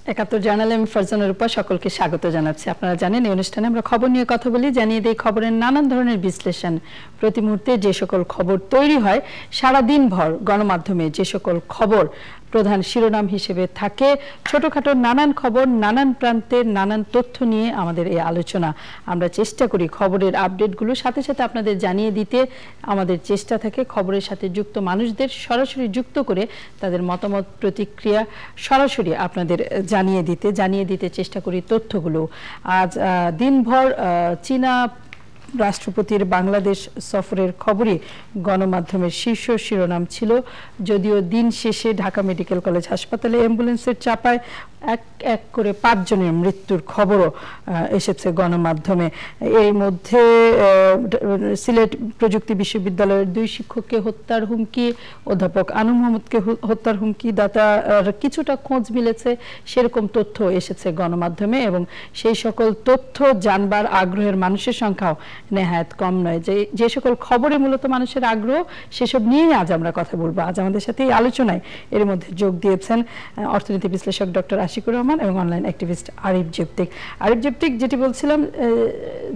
৭১ জার্নালে আমি ফারজানার উপর সকলকে স্বাগত জানাচ্ছি। আপনারা জানেন এই অনুষ্ঠানে আমরা খবর নিয়ে কথা বলি, জানিয়ে দিই খবরের নানান ধরনের বিশ্লেষণ। প্রতি মুহূর্তে যে সকল খবর তৈরি হয়, সারাদিন ভর গণমাধ্যমে যে সকল খবর প্রধান শিরোনাম হিসেবে থাকে, ছোটখাটো নানান খবর, নানান প্রান্তের নানান তথ্য নিয়ে আমাদের এই আলোচনা। আমরা চেষ্টা করি খবরের আপডেটগুলো সাথে সাথে আপনাদের জানিয়ে দিতে। আমাদের চেষ্টা থাকে খবরের সাথে যুক্ত মানুষদের সরাসরি যুক্ত করে তাদের মতামত প্রতিক্রিয়া সরাসরি আপনাদের জানিয়ে দিতে চেষ্টা করি তথ্যগুলো। আজ দিনভর চীনা রাষ্ট্রপতির বাংলাদেশ সফরের খবরই গণমাধ্যমের শীর্ষ শিরোনাম ছিল, যদিও দিন শেষে ঢাকা মেডিকেল কলেজ হাসপাতালে অ্যাম্বুলেন্সের চাপায় এক এক করে ৫ জনের মৃত্যুর খবরও এসেছে গণমাধ্যমে। এর মধ্যে সিলেট প্রযুক্তি বিশ্ববিদ্যালয়ের ২ শিক্ষককে হত্যার হুমকি, অধ্যাপক আনু মোহাম্মদকে হত্যার হুমকি, দাতার কিছুটা খোঁজ মিলেছে সেরকম তথ্য এসেছে গণমাধ্যমে, এবং সেই সকল তথ্য জানবার আগ্রহের মানুষের সংখ্যাও নেহায়েত কম নয়। যে সকল খবরে মূলত মানুষের আগ্রহ, সেসব নিয়েই আজ আমরা কথা বলবো। আজ আমাদের সাথে এই আলোচনায় এর মধ্যে যোগ দিয়েছেন অর্থনীতি বিশ্লেষক ডক্টর আশিকুর রহমান এবং অনলাইন অ্যাক্টিভিস্ট আরিফ জেপ্তিক। যেটি বলছিলাম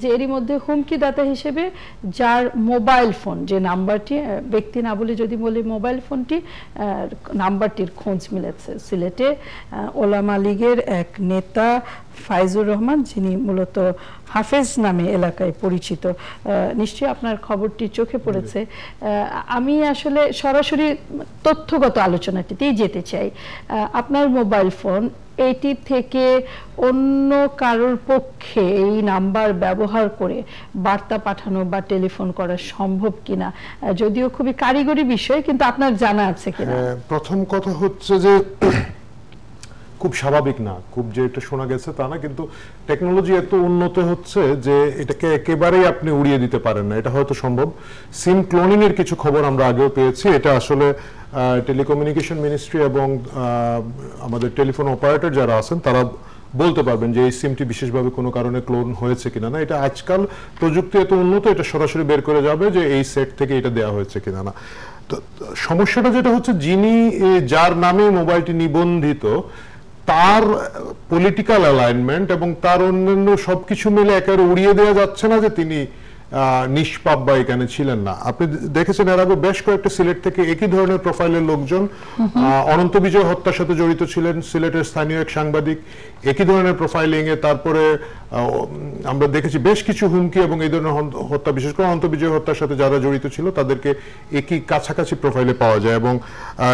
যে এরই মধ্যে হুমকিদাতা হিসেবে যার মোবাইল ফোন, যে নাম্বারটি, ব্যক্তি না বলে যদি বলি মোবাইল ফোনটি, নাম্বারটির খোঁজ মিলেছে সিলেটে ওলামা লীগের এক নেতা ফাইজুর রহমান, যিনি মূলত হাফেজ নামে এলাকায় পরিচিত। নিশ্চয়ই আপনার খবরটি চোখে পড়েছে। আমি আসলে সরাসরি তথ্যগত আলোচনাটিতেই যেতে চাই। আপনার মোবাইল ফোন, এটি থেকে অন্য কারোর পক্ষে এই নাম্বার ব্যবহার করে বার্তা পাঠানো বা টেলিফোন করা সম্ভব কিনা, যদিও খুবই কারিগরি বিষয়, কিন্তু আপনার জানা আছে কিনা? প্রথম কথা হচ্ছে যে খুব স্বাভাবিক না, খুব যে এটা শোনা গেছে তা না, কিন্তু টেকনোলজি এত উন্নত হচ্ছে যে এটাকে একেবারেই আপনি উড়িয়ে দিতে পারেন না। এটা হয়তো সম্ভব। সিম ক্লোনিং এর কিছু খবর আমরা আগেও পেয়েছি। এটা আসলে টেলিকমিউনিকেশন মিনিস্ট্রি এবং আমাদের টেলিফোন অপারেটর যারা আছেন তারা বলতে পারবেন যে এই সিমটি বিশেষভাবে কোনো কারণে ক্লোন হয়েছে কিনা না। এটা আজকাল প্রযুক্তি এত উন্নত, এটা সরাসরি বের করে যাবে যে এই সেট থেকে এটা দেওয়া হয়েছে কিনা না। তো সমস্যাটা যেটা হচ্ছে, যার নামে মোবাইলটি নিবন্ধিত তার পলিটিক্যাল অ্যালাইনমেন্ট এবং তার অন্যান্য সবকিছু মিলে একেবারে উড়িয়ে দেওয়া যাচ্ছে না যে তিনি নিষ্পাপ বা এখানে ছিলেন না। আপনি দেখেছেন এর আগে বেশ কয়েকটা সিলেট থেকে একই ধরনের প্রোফাইলের লোকজন অনন্ত বিজয় হত্যার সাথে জড়িত ছিলেন, সিলেটের স্থানীয় এক সাংবাদিক, একই ধরনের প্রোফাইলিং এ। তারপরে আমরা দেখেছি বেশ কিছু হুমকি এবং এই ধরনের হত্যা, বিশেষ করে অনন্ত বিজয় হত্যার সাথে যারা জড়িত ছিল তাদেরকে একই কাছাকাছি প্রোফাইলে পাওয়া যায়। এবং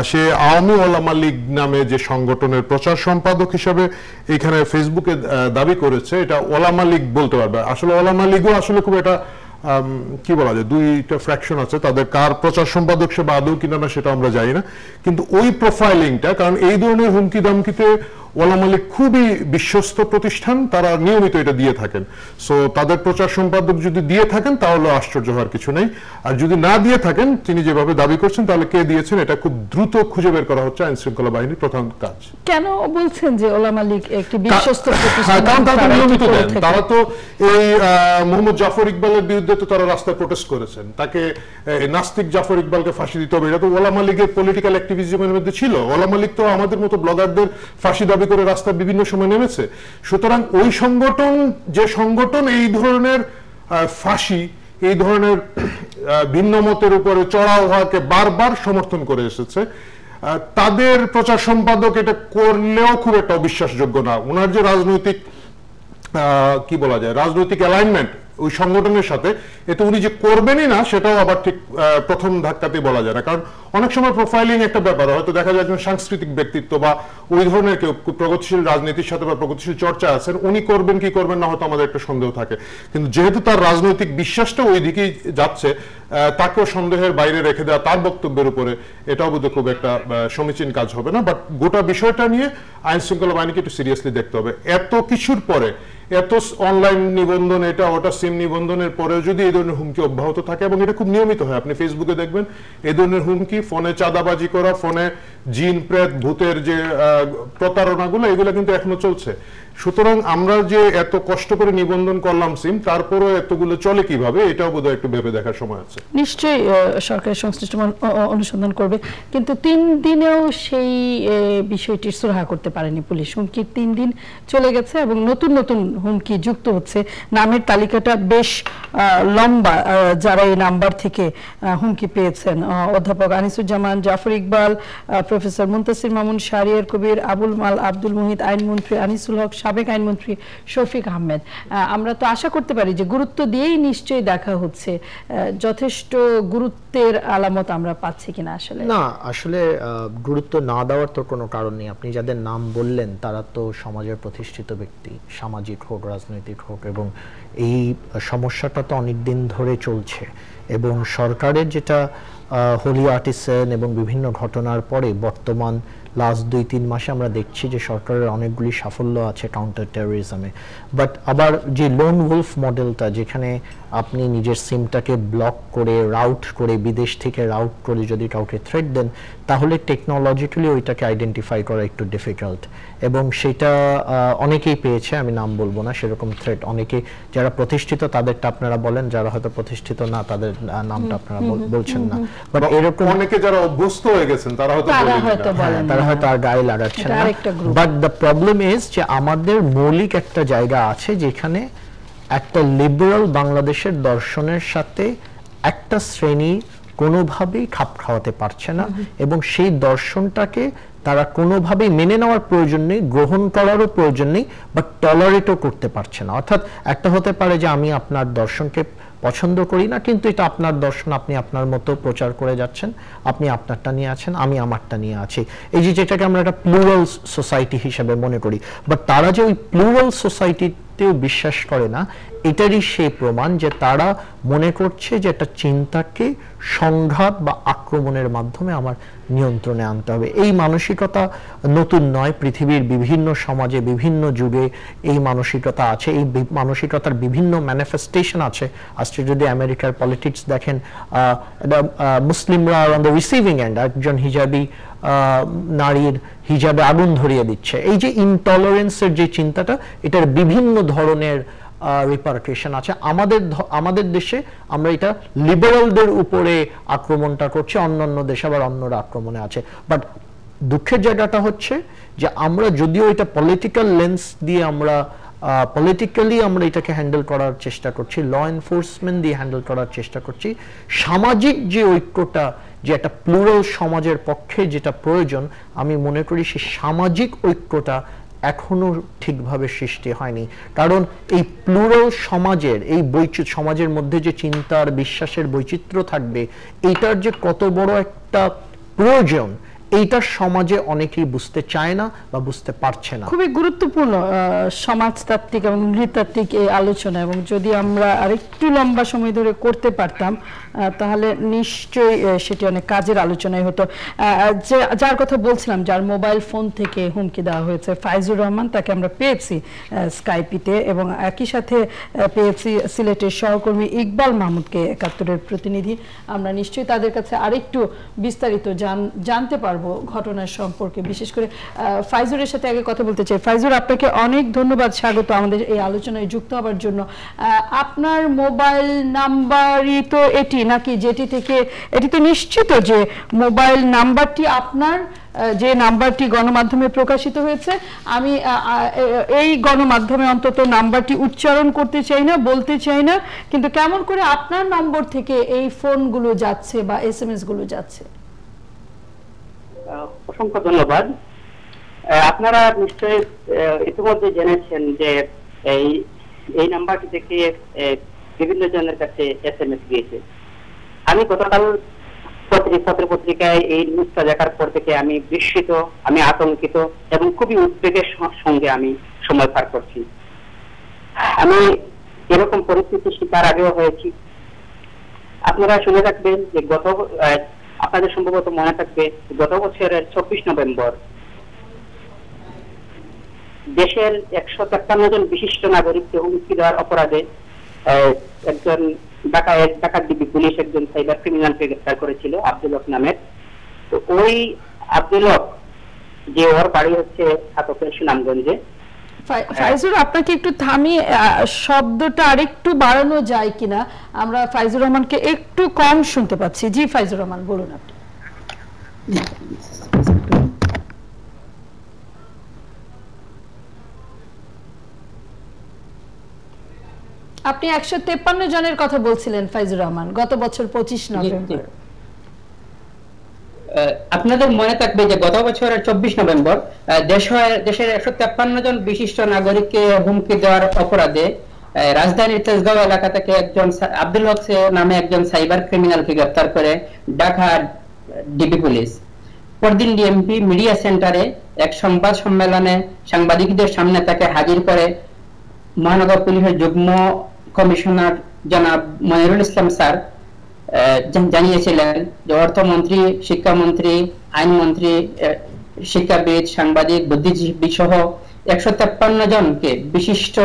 সে আওয়ামী ওলামা লীগ নামে যে সংগঠনের প্রচার সম্পাদক হিসাবে এখানে ফেসবুকে দাবি করেছে, এটা ওলামা লীগ বলতে পারবে। আসলে ওলামা লীগও আসলে খুব এটা কি বলা যায়, দুইটা ফ্র্যাকশন আছে, তাদের কার প্রচার সম্পাদক সে আদৌ কিনা না সেটা আমরা জানি না। কিন্তু ওই প্রোফাইলিংটা, কারণ এই ধরনের হুমকি দামকিতে ওলামা লীগ খুবই বিশ্বস্ত প্রতিষ্ঠান, তারা নিয়মিত এটা দিয়ে থাকেন। সো তাদের প্রচার সম্পাদক যদি দিয়ে থাকেন তাহলে আশ্চর্য হওয়ার কিছু নেই, আর যদি না দিয়ে থাকেন, তিনি যেভাবে দাবি করছেন, তাহলে কে দিয়েছেন এটা খুব দ্রুত খুঁজে বের করা হচ্ছে আইন শৃঙ্খলা বাহিনীর প্রধান কাজ। কেন বলছেন যে ওলামা লীগ একটি বিশ্বস্ত প্রতিষ্ঠান? কারণ তারা নিয়মিত দেন। তারা তো এই মোহাম্মদ জাফর ইকবালের বিরুদ্ধে তো তারা রাস্তায় প্রোটেস্ট করেছেন, তাকে নাস্তিক জাফর ইকবালকে ফাঁসি দিতে হবে, এটা তো ওলামা লীগের পলিটিক্যাল অ্যাক্টিভিজমের মধ্যে ছিল। ওলামা লীগ তো আমাদের মতো ব্লগারদের ফাঁসি দাবি করে রাস্তায় বিভিন্ন সময় নেমেছে। সুতরাং ওই সংগঠন, যে সংগঠন এই ধরনের ফাঁসি, এই ধরনের ভিন্ন মতের উপরে চড়াও হওয়াকে বারবার সমর্থন করে এসেছে, তাদের প্রচার সম্পাদক এটা করলেও খুব একটা অবিশ্বাসযোগ্য না। ওনার যে রাজনৈতিক কি বলা যায়, রাজনৈতিক অ্যালাইনমেন্ট ওই সংগঠনের সাথে, এতে উনি যে করবেনই না সেটাও আবার ঠিক প্রথম ধাক্কাতেই বলা যায় না। কারণ অনেক সময় প্রোফাইলিং একটা ব্যাপার, হয়তো দেখা যায় একজন সাংস্কৃতিক ব্যক্তিত্ব বা ওই ধরনের কেউ প্রগতিশীল রাজনীতির সাথে বা প্রগতিশীল চর্চা আছেন, উনি করবেন কি করবেন না হয়তো আমাদের একটা সন্দেহ থাকে। কিন্তু যেহেতু তার রাজনৈতিক বিশ্বাসটা ওই দিকেই যাচ্ছে, তাকেও সন্দেহের বাইরে রেখে দেওয়া তার বক্তব্যের উপরে, এটাও বোধহয় খুব একটা সমীচীন কাজ হবে না। বাট গোটা বিষয়টা নিয়ে আইন শৃঙ্খলা বাহিনীকে একটু সিরিয়াসলি দেখতে হবে। এত কিছুর পরে, এত অনলাইন নিবন্ধন, এটা ওটা সিম নিবন্ধনের পরেও যদি এই ধরনের হুমকি অব্যাহত থাকে, এবং এটা খুব নিয়মিত হয়, আপনি ফেসবুকে দেখবেন এই ধরনের হুমকি, ফোনে চাঁদাবাজি করা, ফোনে জিন প্রেত ভূতের যে প্রতারণাগুলো এগুলো কিন্তু এখনো চলছে। সুতরাং আমরা যে এত কষ্ট করে নিবন্ধন করলাম সিম, তারপরও এতগুলো চলে কিভাবে, এটাও বোধহয় একটু ভেবে দেখার সময় আছে। নিশ্চয়ই সরকারের সংশ্লিষ্ট অনুসন্ধান করবে, কিন্তু 3 দিনেও সেই বিষয়টি সুরাহা করতে পারেনি পুলিশ। হুমকি 3 দিন চলে গেছে এবং নতুন নতুন হুমকি যুক্ত হচ্ছে। নামের তালিকাটা বেশ লম্বা যারা এই নাম্বার থেকে হুমকি পেয়েছেন। অধ্যাপক আনিসুজ্জামান, জাফর ইকবাল, প্রফেসর মুনতাসির মামুন, শাহরিয়ার কবির, আবুল মাল, আব্দুল মুহিত, আইনমন্ত্রী আনিসুল হক, সাবেক আইনমন্ত্রী শফিক আহমেদ। আমরা তো আশা করতে পারি যে গুরুত্ব দিয়েই নিশ্চয়ই দেখা হচ্ছে। যথেষ্ট গুরুত্বের আলামত আমরা পাচ্ছি কিনা আসলে? না, আসলে গুরুত্ব না দেওয়ার তো কোনো কারণ নেই। আপনি যাদের নাম বললেন তারা তো সমাজের প্রতিষ্ঠিত ব্যক্তি, সামাজিক হোক রাজনৈতিক হোক, এবং এই সমস্যাটা তো অনেক দিন ধরে চলছে। এবং সরকারের যেটা হোলি আর্টিসেন এবং বিভিন্ন ঘটনার পরে বর্তমান লাস্ট 2-3 মাসে আমরা দেখছি যে সরকারের অনেকগুলি সাফল্য আছে কাউন্টার টেরোরিজমে। বাট আবার যে লোন উলফ মডেলটা, যেখানে আপনি নিজের সিমটাকে ব্লক করে রাউট করে বিদেশ থেকে রাউট করে যদি কাউকে থ্রেট দেন, তাহলে টেকনোলজিক্যালি ওইটাকে আইডেন্টিফাই করা একটু ডিফিকাল্ট। এবং সেটা অনেকেই পেয়েছে, আমি নাম বলবো না, সেরকম থ্রেট অনেকে যারা প্রতিষ্ঠিত তাদেরটা আপনারা বলেন, যারা হয়তো প্রতিষ্ঠিত না তাদের নামটা আপনারা বলছেন না। বাট এরকম অনেকে যারা অভ্যস্ত হয়ে গেছেন তারা হয়তো বলেন না, তারা হয়তো আর গায়ে লাগাচ্ছেন না। বাট দ্য প্রবলেম ইজ যে আমাদের মৌলিক একটা জায়গা আছে যেখানে একটা লিবারাল বাংলাদেশের দর্শনের সাথে একটা শ্রেণী কোনোভাবেই খাপ খাওয়াতে পারছে না, এবং সেই দর্শনটাকে তারা কোনোভাবেই মেনে নেওয়ার প্রয়োজন নেই, গ্রহণ করারও প্রয়োজন নেই, বাট টলারেটও করতে পারছে না। অর্থাৎ একটা হতে পারে যে আমি আপনার দর্শনকে পছন্দ করি না, কিন্তু এটা আপনার দর্শন, আপনি আপনার মতো প্রচার করে যাচ্ছেন, আপনি আপনারটা নিয়ে আছেন, আমি আমারটা নিয়ে আছি। এই যে যেটাকে আমরা একটা প্লুরাল সোসাইটি হিসেবে মনে করি, বাট তারা যে ওই প্লুরাল সোসাইটিতেও বিশ্বাস করে না, এটারই সেই প্রমাণ যে তারা মনে করছে যে একটা চিন্তাকে সংঘাত বা আক্রমণের মাধ্যমে আমার নিয়ন্ত্রণে আনতে হবে। এই মানসিকতা নতুন নয়, পৃথিবীর বিভিন্ন সমাজে বিভিন্ন যুগে এই মানসিকতা আছে, এই মানসিকতার বিভিন্ন ম্যানিফেস্টেশন আছে। আজকে যদি আমেরিকার পলিটিক্স দেখেন, মুসলিমরা অন দ্য রিসিভিং এন্ড, একজন হিজাবি নারীর হিজাবে আগুন ধরিয়ে দিচ্ছে। এই যে ইনটলারেন্সের যে চিন্তাটা, এটার বিভিন্ন ধরনের রিপারকেশন আছে। আমাদের দেশে আমরা এটা লিবারালদের উপরে আক্রমণটা করছি, অন্যান্য দেশে আবার অন্যরা আক্রমণে আছে। বাট দুঃখের জায়গাটা হচ্ছে যে আমরা যদিও এটা পলিটিক্যাল লেন্স দিয়ে আমরা পলিটিক্যালি আমরা এটাকে হ্যান্ডেল করার চেষ্টা করছি, ল এনফোর্সমেন্ট দিয়ে হ্যান্ডেল করার চেষ্টা করছি, সামাজিক যে ঐক্যটা, যে একটা প্লুরাল সমাজের পক্ষে যেটা প্রয়োজন, আমি মনে করি সেই সামাজিক ঐক্যটা এখনো ঠিকভাবে সৃষ্টি হয়নি। কারণ এই প্লুরাল সমাজের, এই সমাজের মধ্যে যে চিন্তার বিশ্বাসের বৈচিত্র্য থাকবে, এইটার যে কত বড় একটা প্রয়োজন, এইটা সমাজে অনেকেই বুঝতে চায় না বা বুঝতে পারছে না। খুবই গুরুত্বপূর্ণ সমাজতাত্ত্বিক এবং নৃতাত্ত্বিক এই আলোচনা, এবং যদি আমরা আরেকটু লম্বা সময় ধরে করতে পারতাম তাহলে নিশ্চয়ই সেটি অনেক কাজের আলোচনাই হতো। যার কথা বলছিলাম, যার মোবাইল ফোন থেকে হুমকি দেওয়া হয়েছে, ফাইজুর রহমান, তাকে আমরা পেয়েছি স্কাইপিতে, এবং একই সাথে পেয়েছি সিলেটের সহকর্মী ইকবাল মাহমুদকে, ৭১-এর প্রতিনিধি। আমরা নিশ্চয়ই তাদের কাছে আরেকটু বিস্তারিত জানতে পারবো ঘটনার সম্পর্কে। বিশেষ করে ফাইজুরের সাথে আগে কথা বলতে চাই। ফাইজুর, আপনাকে অনেক ধন্যবাদ, স্বাগত আমাদের এই আলোচনায় যুক্ত হওয়ার জন্য। আপনার মোবাইল নাম্বারই তো এটি, নাকি যেটি থেকে, এটি তো নিশ্চিত যে মোবাইল নাম্বারটি আপনার, যে নাম্বারটি গণমাধ্যমে প্রকাশিত হয়েছে? আমি এই গণমাধ্যমে অন্তত নাম্বারটি উচ্চারণ করতে চাই না, বলতে চাই না, কিন্তু কেমন করে আপনার নম্বর থেকে এই ফোনগুলো যাচ্ছে বা SMS গুলো যাচ্ছে? অসংখ্য ধন্যবাদ। আপনারা নিশ্চয়ই ইতিমধ্যে জেনেছেন যে এই নাম্বারটি থেকে বিভিন্ন জনের কাছে SMS গিয়েছে। আমি গতকাল পত্রিকায় এই নিউজটা দেখার পর থেকে আমি বিস্মিত, আমি আতঙ্কিত এবং খুবই উদ্বেগের সঙ্গে আমি সময় পার করছি। আমি এরকম পরিস্থিতির শিকার আগেও হয়েছি। আপনারা শুনে থাকবেন যে আপনাদের সম্ভবত মনে থাকবে, গত বছরের ২৪ নভেম্বর দেশের ১৫৩ জন বিশিষ্ট নাগরিককে হুমকি দেওয়ার অপরাধে একজন ডাকাত ডিবি পুলিশ একজন সাইবার ক্রিমিনালকে গ্রেফতার করেছিল, আব্দুল হক নামের। তো ওই আব্দুল হক, যে ওর বাড়ি হচ্ছে ছাতকের সুনামগঞ্জে। ফাইজুর, আপনাকে একটু থামিয়ে শব্দটা আরেকটু বাড়ানো যায় কিনা, আমরা ফাইজুর রহমানকে একটু কম শুনতে পাচ্ছি। জি ফাইজুর রহমান, বলুন আপনি। আপনি 153 জনের কথা বলছিলেন ফাইজুর রহমান, গত বছর 25 নভেম্বর। আপনাদের মনে থাকবে যে গত বছরের 24 নভেম্বর দেশের 153 জন বিশিষ্ট নাগরিককে হুমকি দেওয়ার অপরাধে রাজধানীর তেজগাঁও এলাকা থেকে একজন আব্দুল হক নামে একজন সাইবার ক্রিমিনালকে গ্রেফতার করে ঢাকা ডিবি পুলিশ। পরদিন ডিএমপি মিডিয়া সেন্টারে এক সংবাদ সম্মেলনে সাংবাদিকদের সামনে তাকে হাজির করে মহানগর পুলিশের যুগ্ম কমিশনার জনাব মনিরুল ইসলাম স্যার জানিয়েছিলেন যে অর্থমন্ত্রী, শিক্ষামন্ত্রী, আইনমন্ত্রী, শিক্ষাবিদ, সাংবাদিক, বুদ্ধিজীবী সহ 153 জনকে বিশিষ্ট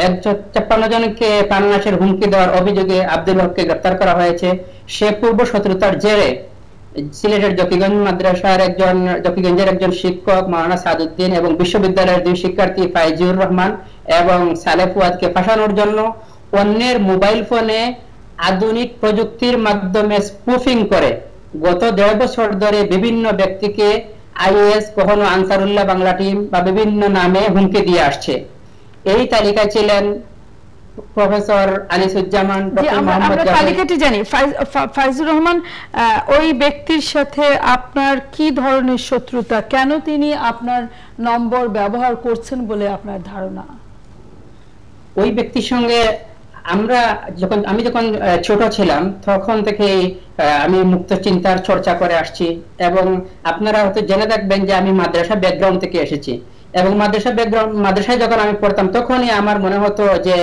153 জনকে প্রাণনাশের হুমকি দেওয়ার অভিযোগে আব্দুল হককে গ্রেফতার করা হয়েছে। সে পূর্ব শত্রুতার জেরে সিলেটের জকিগঞ্জের একজন শিক্ষক মাওলানা সাদউদ্দিন এবং বিশ্ববিদ্যালয়ের 2 শিক্ষার্থী ফাইজুর রহমান এবং সালেহ ফুয়াদকে ফাঁসানোর জন্য অন্যের মোবাইল ফোনে আধুনিক প্রযুক্তির মাধ্যমে স্পুফিং করে গত 1.5 বছর ধরে বিভিন্ন ব্যক্তিকে আইএস, কখনো আনসারুল্লাহ বাংলা টিম বা বিভিন্ন নামে হুমকি দিয়ে আসছে। এই তালিকায় ছিলেন প্রফেসর আনিসুজ্জামান, ডক্টর মোহাম্মদ তালিকাটি জানি। ফাইজুর রহমান, ওই ব্যক্তির সাথে আপনার কি ধরনের শত্রুতা, কেন তিনি আপনার নম্বর ব্যবহার করছেন বলে আপনার ধারণা? ওই ব্যক্তির সঙ্গে আমি যখন ছোট ছিলাম তখন থেকে আমি মুক্ত চিন্তার চর্চা করে আসছি, এবং আপনারা হয়তো জেনে থাকবেন যে আমি মাদ্রাসা ব্যাকগ্রাউন্ড থেকে এসেছি, এবং মাদ্রাসায় যখন আমি পড়তাম তখনই আমার মনে হতো যে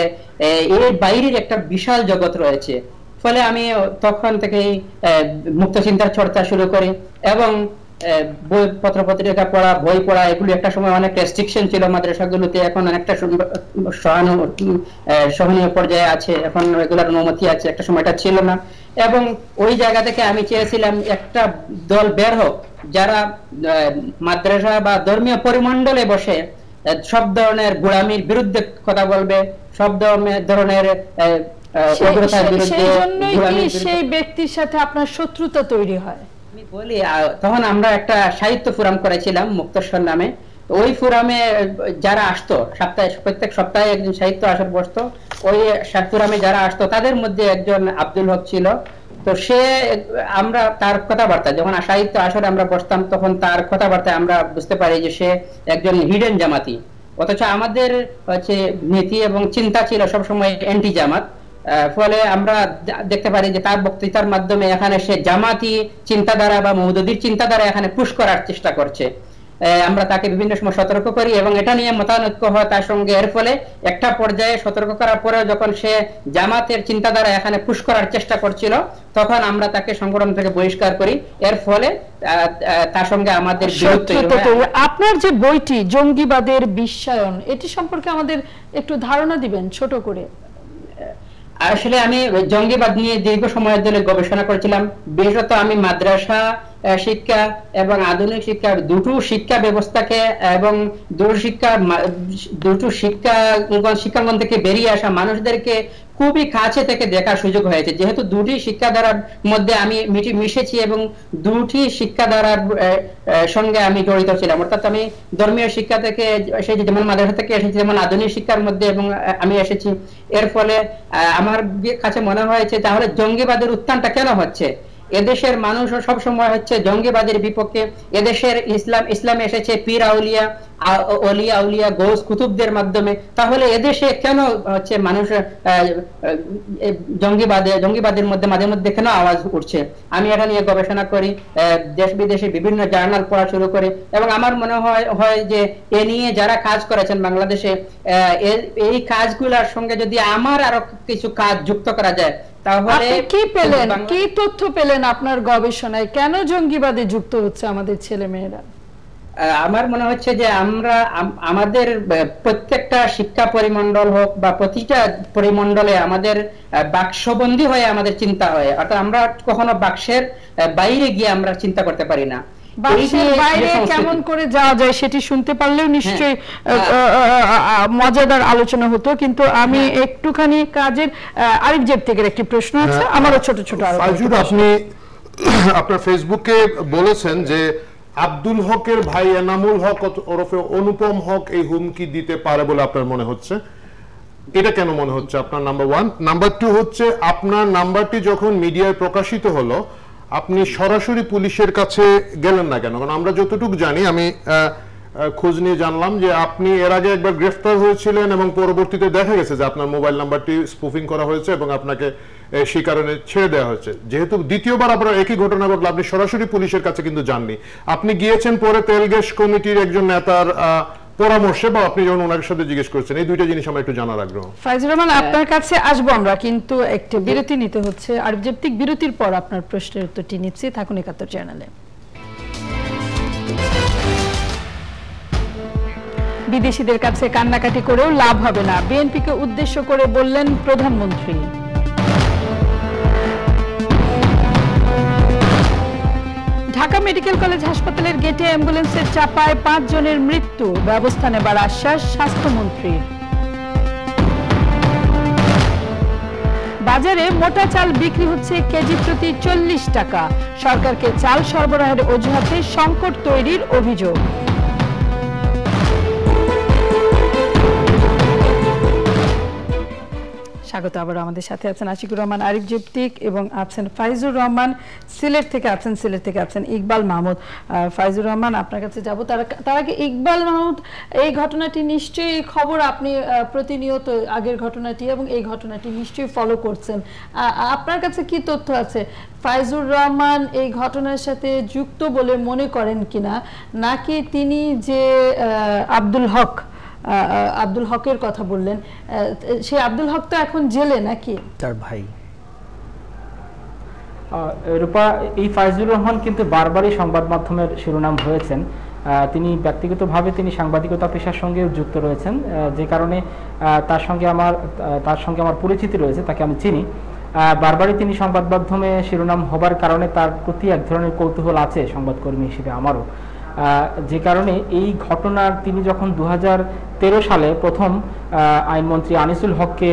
এর বাইরের একটা বিশাল জগৎ রয়েছে। ফলে আমি তখন থেকেই মুক্ত চিন্তার চর্চা শুরু করি, এবং বই পত্রিকা পড়া, বই পড়া, এগুলি একটা সময় অনেক রেস্ট্রিকশন ছিল মাদ্রাসাগুলোতে, এখন অনেকটা সহনীয় পর্যায়ে আছে, এখন রেগুলার অনুমতি আছে, একটা সময় এটা ছিল না। এবং ওই জায়গা থেকে আমি চেয়েছিলাম একটা দল বের হোক যারা মাদ্রাসা বা ধর্মীয় পরিমণ্ডলে বসে সব ধরনের গোলামির বিরুদ্ধে কথা বলবে, সব ধরনের অগ্রতার বিরুদ্ধে। সেই ব্যক্তির সাথে আপনার শত্রুতা তৈরি হয়? আমি বলি, তখন আমরা একটা সাহিত্য ফোরাম করেছিলাম মুক্তস্বর নামে। ওই ফোরামে যারা আসতো, প্রত্যেক সপ্তাহে একজন সাহিত্য আসর বসতো, ওই ফোরামে যারা আসতো তাদের মধ্যে একজন আব্দুল হক ছিল। তো আমরা তার কথাবার্তা, যখন সাহিত্য আসরে আমরা বসতাম তখন তার কথাবার্তায় আমরা বুঝতে পারি যে সে একজন হিডেন জামাতি, অথচ আমাদের হচ্ছে নীতি এবং চিন্তা ছিল সবসময় অ্যান্টি জামাত। ফলে আমরা দেখতে পারি যে তার বক্তৃতার মাধ্যমে এখানে সে জামাতি চিন্তাধারা বা মওদুদির চিন্তাধারা এখানে পুশ করার চেষ্টা করছে। আমরা তাকে বিভিন্ন সময় সতর্ক করি এবং এটা নিয়ে মতানৈক্য হয় তার সঙ্গে। এর ফলে একটা পর্যায়ে সতর্ক করার পরে যখন সে জামাতের চিন্তাধারা এখানে পুশ করার চেষ্টা করছিল তখন আমরা তাকে সংগঠন থেকে বহিষ্কার করি। এর ফলে তার সঙ্গে আমাদের আপনার যে বইটি জঙ্গিবাদের বিশ্বায়ন, এটি সম্পর্কে আমাদের একটু ধারণা দিবেন ছোট করে? আসলে আমি জঙ্গিবাদ নিয়ে দীর্ঘ সময় ধরে গবেষণা করেছিলাম। বিশেষত আমি মাদ্রাসা শিক্ষা এবং আধুনিক শিক্ষা দুটো শিক্ষা ব্যবস্থাকে এবং দুটো শিক্ষাঙ্গন থেকে বেরিয়ে আসা মানুষদেরকে খুবই কাছে থেকে দেখার সুযোগ হয়েছে, যেহেতু দুটি শিক্ষাধারার মধ্যে আমি মিশেছি এবং দুটি শিক্ষাধারার সঙ্গে আমি জড়িত ছিলাম। অর্থাৎ আমি ধর্মীয় শিক্ষা থেকে এসেছি, যেমন মাদ্রাসা থেকে এসেছি, যেমন আধুনিক শিক্ষার মধ্যে এবং আমি এসেছি। এর ফলে আমার কাছে মনে হয়েছে তাহলে জঙ্গিবাদের উত্থানটা কেন হচ্ছে? এদেশের মানুষ সবসময় হচ্ছে জঙ্গিবাদের বিপক্ষে। এদেশের ইসলামে এসেছে পীর আউলিয়া, অলিয়া আউলিয়া, গৌস কুতুবদের মাধ্যমে। তাহলে এদেশে কেন হচ্ছে মানুষ জঙ্গিবাদের মধ্যে মাঝে মধ্যে কেন আওয়াজ উঠছে? আমি এটা নিয়ে গবেষণা করি, দেশ বিদেশে বিভিন্ন জার্নাল পড়া শুরু করি, এবং আমার মনে হয় যে এ নিয়ে যারা কাজ করেছেন বাংলাদেশে, এই কাজগুলোর সঙ্গে যদি আমার আরো কিছু কাজ যুক্ত করা যায় তাহলে কি পেলেন, কি তথ্য পেলেন আপনার গবেষণায়? কেন জঙ্গিবাদে যুক্ত হচ্ছে আমাদের ছেলে মেয়েরা? আমার মনে হচ্ছে যে আমাদের প্রত্যেকটা শিক্ষা পরিমণ্ডল হোক বা প্রতিটা পরিমণ্ডলে আমাদের বাক্সবন্দী হয়ে আমাদের চিন্তা হয়, অর্থাৎ আমরা কখনো বাক্সের বাইরে গিয়ে আমরা চিন্তা করতে পারি না। বাক্সের বাইরে কেমন করে যাওয়া যায় সেটি শুনতে পারলেও নিশ্চয়ই মজাদার আলোচনা হতো, কিন্তু আমি একটুখানি কাজের আরিফ জেব থেকে একটি প্রশ্ন আছে আমারও ছোট ছোট। আপনি আপনার ফেসবুকে বলেছেন যে আব্দুল হকের ভাই এনামুল হক ওরফে অনুপম হক এই হুমকি দিতে পারে বলে আপনার মনে হচ্ছে, এটা কেন মনে হচ্ছে আপনার? নাম্বার 1। নাম্বার 2 হচ্ছে আপনার নাম্বারটি যখন মিডিয়ায় প্রকাশিত হলো আপনি সরাসরি পুলিশের কাছে গেলেন না কেন? কারণ আমরা যতটুকু জানি, আমি খোঁজ নিয়ে জানলাম যে আপনি এর আগে একবার গ্রেফতার হয়েছিলেন এবং পরবর্তীতে দেখা গেছে যে আপনার মোবাইল নাম্বারটি স্পুফিং করা হয়েছে এবং আপনাকে সেই কারণে ছেড়ে দেওয়া হয়েছে। যেহেতু দ্বিতীয়বার আপনার একই ঘটনা ঘটলো, আপনি সরাসরি পুলিশের কাছে কিন্তু যাননি, আপনি গিয়েছেন পরে তেল গ্যাস কমিটির একজন নেতার পরামর্শে, বা আপনি যখন ওনার সাথে জিজ্ঞেস করছেন। এই দুইটা জিনিস আমরা একটু জানার আগ্রহ। ফাইজুর রহমান, আপনার কাছে আসবো আমরা, কিন্তু একটা বিরতি নিতে হচ্ছে। আর যেপ্তিক বিরতির পর আপনার প্রশ্নের উত্তরটি নিচ্ছি, থাকুন একাত্তর চ্যানেলে। বিদেশিদের কাছে কান্নাকাটি করেও লাভ হবে না, বিএনপিকে উদ্দেশ্য করে বললেন প্রধানমন্ত্রী। ঢাকা মেডিকেল কলেজ হাসপাতালের গেটে অ্যাম্বুলেন্সের চাপায় 5 জনের মৃত্যু, ব্যবস্থা নেবার আশ্বাস স্বাস্থ্যমন্ত্রীর। বাজারে মোটা চাল বিক্রি হচ্ছে কেজি প্রতি 40 টাকা, সরকারকে চাল সরবরাহের অজুহাতে সংকট তৈরির অভিযোগ। স্বাগত। আবার আমাদের সাথে আছেন আশিকুর রহমান আরিফ জেপ্তিক এবং আছেন ফাইজুর রহমান, সিলেট থেকে আছেন ইকবাল মাহমুদ। ফাইজুর রহমান, আপনার কাছে যাব। তার আগে ইকবাল মাহমুদ, এই ঘটনাটি নিশ্চয়ই খবর আপনি প্রতিনিয়ত, আগের ঘটনাটি এবং এই ঘটনাটি নিশ্চয়ই ফলো করছেন, আপনার কাছে কি তথ্য আছে? ফাইজুর রহমান এই ঘটনার সাথে যুক্ত বলে মনে করেন কিনা, নাকি তিনি যে আব্দুল হকের কথা বললেন, সেই আব্দুল হক তো এখন জেলে নাকি? তার ভাই রূপা, এই ফাইজুর রহমান কিন্তু বারবারই সংবাদ মাধ্যমের শিরোনাম হয়েছেন। তিনি ব্যক্তিগতভাবে তিনি সাংবাদিকতা পেশার সঙ্গেও যুক্ত রয়েছেন, যে কারণে তার সঙ্গে আমার পরিচিতি রয়েছে, তাকে আমি চিনি। বারবারই তিনি সংবাদ মাধ্যমে শিরোনাম হবার কারণে তার প্রতি এক ধরনের কৌতূহল আছে সংবাদকর্মী হিসেবে আমারও, যে কারণে এই ঘটনার তিনি যখন 2013 সালে প্রথম আইনমন্ত্রী আনিসুল হককে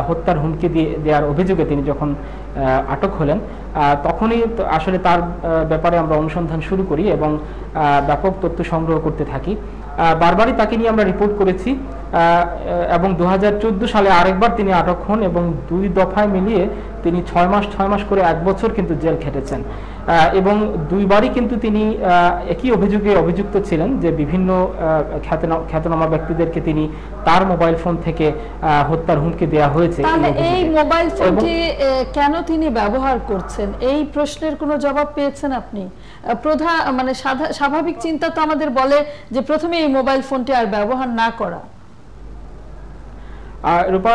হত্যার হুমকি দেওয়ার অভিযোগে তিনি যখন আটক হলেন, তখনই আসলে তার ব্যাপারে আমরা অনুসন্ধান শুরু করি এবং ব্যাপক তথ্য সংগ্রহ করতে থাকি। বারবারই তাকে নিয়ে আমরা রিপোর্ট করেছি এবং 2014 সালে আরেকবার তিনি আটক হন এবং 2 দফায় মিলিয়ে তিনি 6 মাস করে 1 বছর কিন্তু জেল খেটেছেন এবং 2বারই কিন্তু তিনি একই অভিযোগে অভিযুক্ত ছিলেন যে বিভিন্ন খ্যাতনামা ব্যক্তিদেরকে তিনি তার মোবাইল ফোন থেকে হত্যার হুমকি দেওয়া হয়েছে। তাহলে এই মোবাইল ফোনটি কেন তিনি ব্যবহার করছেন, এই প্রশ্নের কোনো জবাব পেয়েছেন আপনি? স্বাভাবিক চিন্তা তো আমাদের বলে যে প্রথমে এই মোবাইল ফোনটি আর ব্যবহার না করা। রূপা,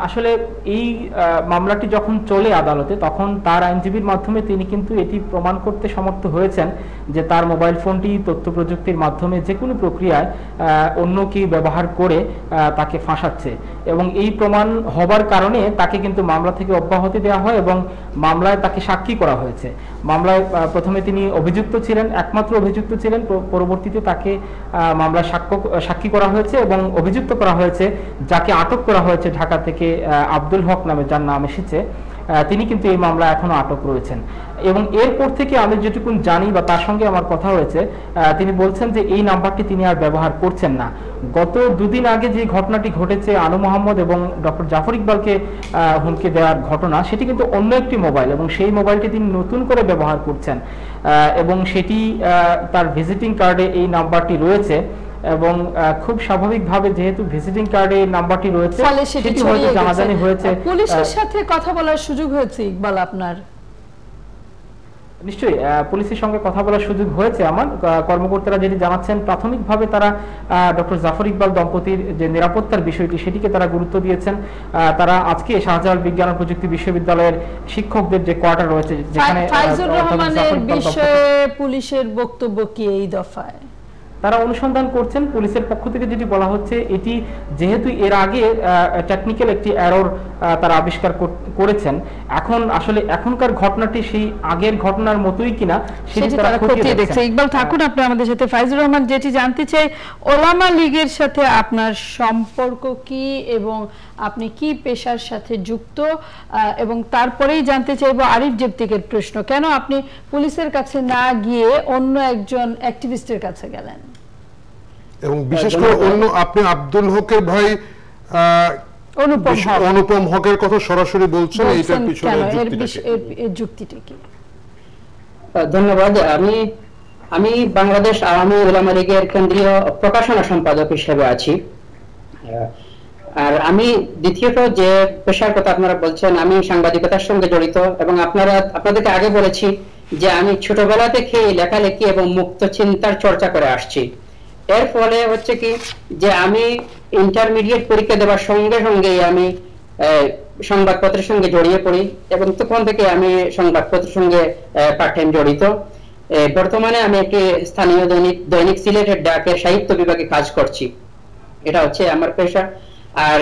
আসলে এই মামলাটি যখন চলে আদালতে, তখন তার আইনজীবীর মাধ্যমে তিনি কিন্তু এটি প্রমাণ করতে সমর্থ হয়েছেন যে তার মোবাইল ফোনটি তথ্য প্রযুক্তির মাধ্যমে যে কোনো প্রক্রিয়ায় অন্য কেউ ব্যবহার করে তাকে ফাঁসাচ্ছে, এবং এই প্রমাণ হবার কারণে তাকে কিন্তু মামলা থেকে অব্যাহতি দেওয়া হয় এবং মামলায় তাকে সাক্ষী করা হয়েছে। মামলায় প্রথমে তিনি অভিযুক্ত ছিলেন, একমাত্র অভিযুক্ত ছিলেন, পরবর্তীতে তাকে মামলায় সাক্ষী করা হয়েছে এবং অভিযুক্ত করা হয়েছে, যাকে আটক করা হয়েছে ঢাকা থেকে আব্দুল হক নামে, যার নাম এসেছে, তিনি কিন্তু এই মামলায় এখনো আটক রয়েছেন। এবং এরপর থেকে আমি যেটুকু জানি বা তার সঙ্গে আমার কথা হয়েছে, তিনি বলছেন যে এই নাম্বারটি তিনি আর ব্যবহার করছেন না। গত 2 দিন আগে যে ঘটনাটি ঘটেছে আনু মোহাম্মদ এবং ডক্টর জাফর ইকবালকে হুমকি দেওয়ার ঘটনা, সেটি কিন্তু অন্য একটি মোবাইল এবং সেই মোবাইলটি তিনি নতুন করে ব্যবহার করছেন এবং সেটি তার ভিজিটিং কার্ডে এই নাম্বারটি রয়েছে এবং খুব স্বাভাবিকভাবে যেহেতু ভিজিটিং কার্ডে এই নাম্বারটি রয়েছে, সেটি হয়তো জানাজানি হয়েছে। পুলিশের সাথে কথা বলার সুযোগ হয়েছে ইকবাল আপনার? নিশ্চয়ই পুলিশের সঙ্গে কথা বলার সুযোগ হয়েছে আমার। কর্মকর্তারা যেটি জানাচ্ছেন, প্রাথমিকভাবে তারা ডক্টর জাফর ইকবাল দম্পতির যে নিরাপত্তার বিষয়টি, সেটিকে তারা গুরুত্ব দিয়েছেন। তারা আজকে শাহজালাল বিজ্ঞান ও প্রযুক্তি বিশ্ববিদ্যালয়ের শিক্ষকদের যে কোয়ার্টার রয়েছে, যেখানে ফাইজুর রহমানের বিষয়ে পুলিশের বক্তব্য কি এই দফায়? তারা অনুসন্ধান করছেন। পুলিশের পক্ষ থেকে যেটি বলা হচ্ছে, এটি যেহেতু এর আগে টেকনিক্যাল একটি এরর তারা আবিষ্কার করেছেন, এখন আসলে এখনকার ঘটনাটি সেই আগের ঘটনার মতোই কিনা সেটি তারা খতিয়ে দেখছে। ইকবাল থাকুন আপনি আমাদের সাথে। ফাইজুর রহমান, যেটি জানতে চাই, ওলামা লীগের সাথে আপনার সম্পর্ক কি এবং আপনি কি পেশার সাথে যুক্ত, এবং তারপরেই জানতে চাইবো আরিফ জেবতিকের প্রশ্ন, কেন আপনি পুলিশের কাছে না গিয়ে অন্য একজন অ্যাক্টিভিস্টের কাছে গেলেন? এবং বিশেষ করে অন্য আপনি আব্দুল হকের ভাই অনুপম হকের কথা সরাসরি বলছেন, এইটার পিছনে যুক্তিটা কি? ধন্যবাদ। আমি বাংলাদেশ আওয়ামী উলামা লীগের কেন্দ্রীয় প্রকাশনা সম্পাদক হিসেবে আছি। আর আমি দ্বিতীয়ত যে পেশার কথা আপনারা বলছেন, আমি সাংবাদিকতার সঙ্গে জড়িত, এবং আপনাদেরকে আগে বলেছি যে আমি ছোটবেলা থেকে লেখালেখি এবং মুক্ত চিন্তার চর্চা করে আসছি। এর ফলে হচ্ছে কি যে আমি ইন্টারমিডিয়েট পরীক্ষা দেওয়ার সঙ্গে সঙ্গে আমি সংবাদপত্রের সঙ্গে জড়িয়ে পড়ি, এবং তখন থেকে আমি সংবাদপত্রের সঙ্গে পার্ট টাইম জড়িত। বর্তমানে আমি একটি স্থানীয় দৈনিক সিলেটের ডাকের সাহিত্য বিভাগে কাজ করছি। এটা হচ্ছে আমার পেশা। আর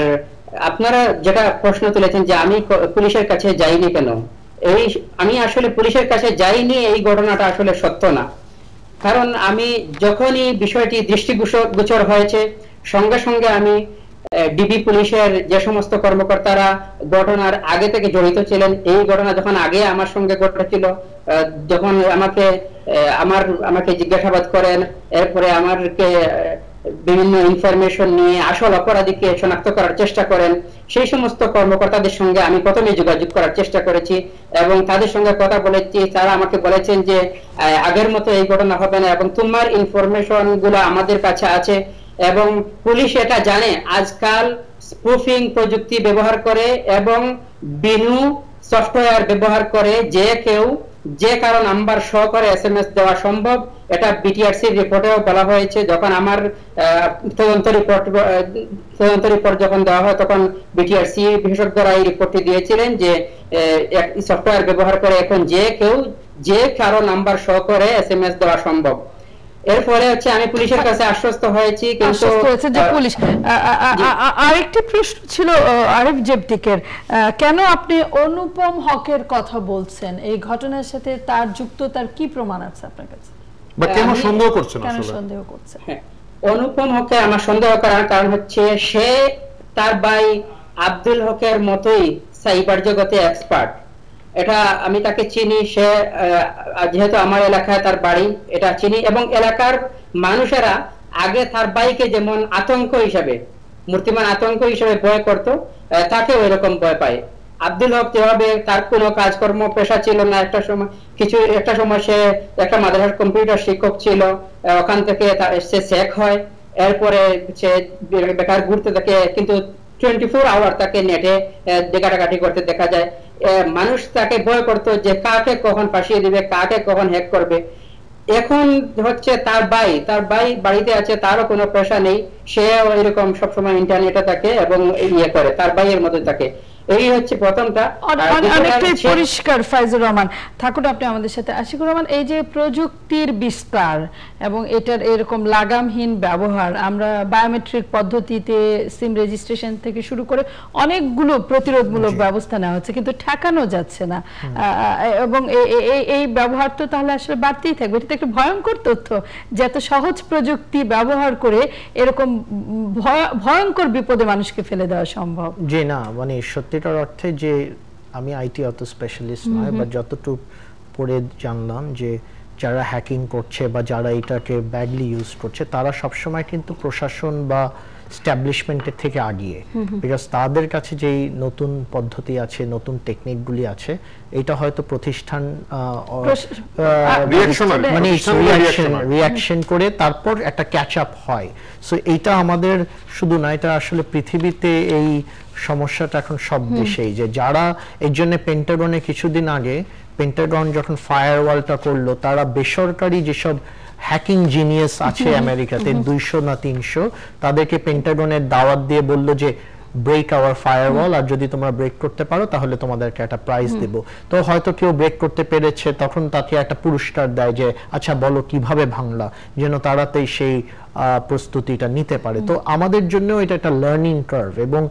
আপনারা যেটা প্রশ্ন তুলেছেন যে আমি পুলিশের কাছে যাইনি কেন, আমি আসলে পুলিশের কাছে যাইনি এই ঘটনাটা আসলে সত্য না। কারণ আমি যখনই বিষয়টি দৃষ্টিগোচর হয়েছে, সঙ্গে সঙ্গে আমি ডিবি পুলিশের যে সমস্ত কর্মকর্তারা ঘটনার আগে থেকে জড়িত ছিলেন, এই ঘটনা যখন আগে আমার সঙ্গে ঘটেছিল, যখন আমাকে জিজ্ঞাসাবাদ করেন, এরপরে আমাকে বিভিন্ন ইনফরমেশন নিয়ে আসল অপরাধীকে শনাক্ত করার চেষ্টা করেন, সেই সমস্ত কর্মকর্তাদের সঙ্গে আমি প্রথমে যোগাযোগ করার চেষ্টা করেছি এবং তাদের সঙ্গে কথা বলেছি। তারা আমাকে বলেছেন যে আগের মতো এই ঘটনা হবে না, এবং তোমার ইনফরমেশন গুলো আমাদের কাছে আছে, এবং পুলিশ এটা জানে আজকাল স্পুফিং প্রযুক্তি ব্যবহার করে এবং বিনু সফটওয়্যার ব্যবহার করে যে কারো নাম্বার শো করে SMS দেওয়া সম্ভব। এটা বিটিআরসি রিপোর্টেও বলা হয়েছে। যখন আমার তদন্ত রিপোর্ট যখন দেওয়া হয়, তখন বিটিআরসি বিশেষজ্ঞরা এই রিপোর্টটি দিয়েছিলেন যে সফটওয়্যার ব্যবহার করে এখন যে কারো নাম্বার শো করে SMS দেওয়া সম্ভব। এর ফলে হচ্ছে আমি পুলিশের কাছে আশ্বস্ত হয়েছি, কিন্তু পুলিশ। আরেকটি প্রশ্ন ছিল আরিফ জেবতিকের, কেন আপনি অনুপম হকের কথা বলছেন? এই ঘটনার সাথে তার যুক্ততার কি প্রমাণ আছে আপনার কাছে, বা কেন সন্দেহ করছেন? অনুপম হকে আমার সন্দেহ করার কারণ হচ্ছে সে তার ভাই আব্দুল হকের মতোই সাইবার জগতে এক্সপার্ট। এটা আমি তাকে চিনি, সে যেহেতু আমার এলাকায় তার বাড়ি, এটা চিনি, এবং এলাকার মানুষেরা আগে তার ভাইকে যেমন আতঙ্ক হিসেবে, মূর্তিমান আতঙ্ক হিসেবে ভয় করত, তাকে ওই রকম ভয় পায়। আব্দুল হক যেভাবে তার কোনো কাজকর্ম পেশা ছিল না, একটা সময় সে একটা মাদ্রাসার কম্পিউটার শিক্ষক ছিল, ওখান থেকে সে শেখ হয়, এরপরে সে বেকার ঘুরতে থাকে, কিন্তু 24 আওয়ার তাকে নেটে ডেকাটাকাটি করতে দেখা যায়। মানুষ তাকে ভয় করতো যে কাকে কখন ফাঁসিয়ে দিবে, কাকে কখন হ্যাক করবে। এখন হচ্ছে তার ভাই বাড়িতে আছে, তারও কোনো পেশা নেই, সে এরকম সবসময় ইন্টারনেটে থাকে এবং ইয়ে করে, তার ভাইয়ের মধ্যে থাকে। এই হচ্ছে প্রথমটা। অনেকটাই পরিষ্কার। ফাইজুর রহমান থাকুন আপনি আমাদের সাথে। আশিকুর রহমান, এই যে প্রযুক্তির বিস্তার এবং এটার এরকম লাগামহীন ব্যবহার, আমরা বায়োমেট্রিক পদ্ধতিতে সিম রেজিস্ট্রেশন থেকে শুরু করে অনেকগুলো প্রতিরোধমূলক ব্যবস্থা নেওয়া হচ্ছে, কিন্তু ঠেকানো যাচ্ছে না, এবং এই ব্যবহার তো তাহলে আসলে বাড়তেই থাকবে। এটা একটা ভয়ঙ্কর তথ্য যে এত সহজ প্রযুক্তি ব্যবহার করে এরকম ভয়ঙ্কর বিপদে মানুষকে ফেলে দেওয়া সম্ভব। যে না, মানে সত্যিটার অর্থে যে আমি আইটি অত স্পেশালিস্ট নয়, বা যতটুকু পড়ে জানলাম যে যারা হ্যাকিং করছে বা যারা এটাকে ব্যাডলি ইউজ করছে, তারা সবসময় কিন্তু প্রশাসন বা এস্টাবলিশমেন্টের থেকে আগিয়ে, বিকজ তাদের কাছে যেই নতুন পদ্ধতি আছে, নতুন টেকনিকগুলি আছে, এটা হয়তো প্রতিষ্ঠান মানে রিয়াকশন করে তারপর একটা ক্যাচ আপ হয়। সো এইটা আমাদের শুধু না, এটা আসলে পৃথিবীতে এই সমস্যাটা এখন সব দেশেই, যে যারা এই জন্য পেন্টাগনে কিছুদিন আগে পেন্টাগন যখন ফায়ারওয়ালটা করলো, তারা বেসরকারি যেসব হ্যাকিং জিনিয়াস আছে আমেরিকাতে 200 না 300, তাদেরকে পেন্টাগনের দাওয়াত দিয়ে বলল যে ব্রেক আওয়ার ফায়ারওয়াল, আর যদি তোমরা ব্রেক করতে পারো তাহলে তোমাদেরকে একটা প্রাইজ দেব। তো হয়তো কেউ ব্রেক করতে পেরেছে, তখন তাকে একটা পুরস্কার দেয় যে আচ্ছা বলো কিভাবে ভাঙলা, যেন তাড়াতাড়ি সেই প্রস্তুতিটা নিতে পারে। তো আমাদের জন্য এটা একটা লার্নিং কার্ভ, এবং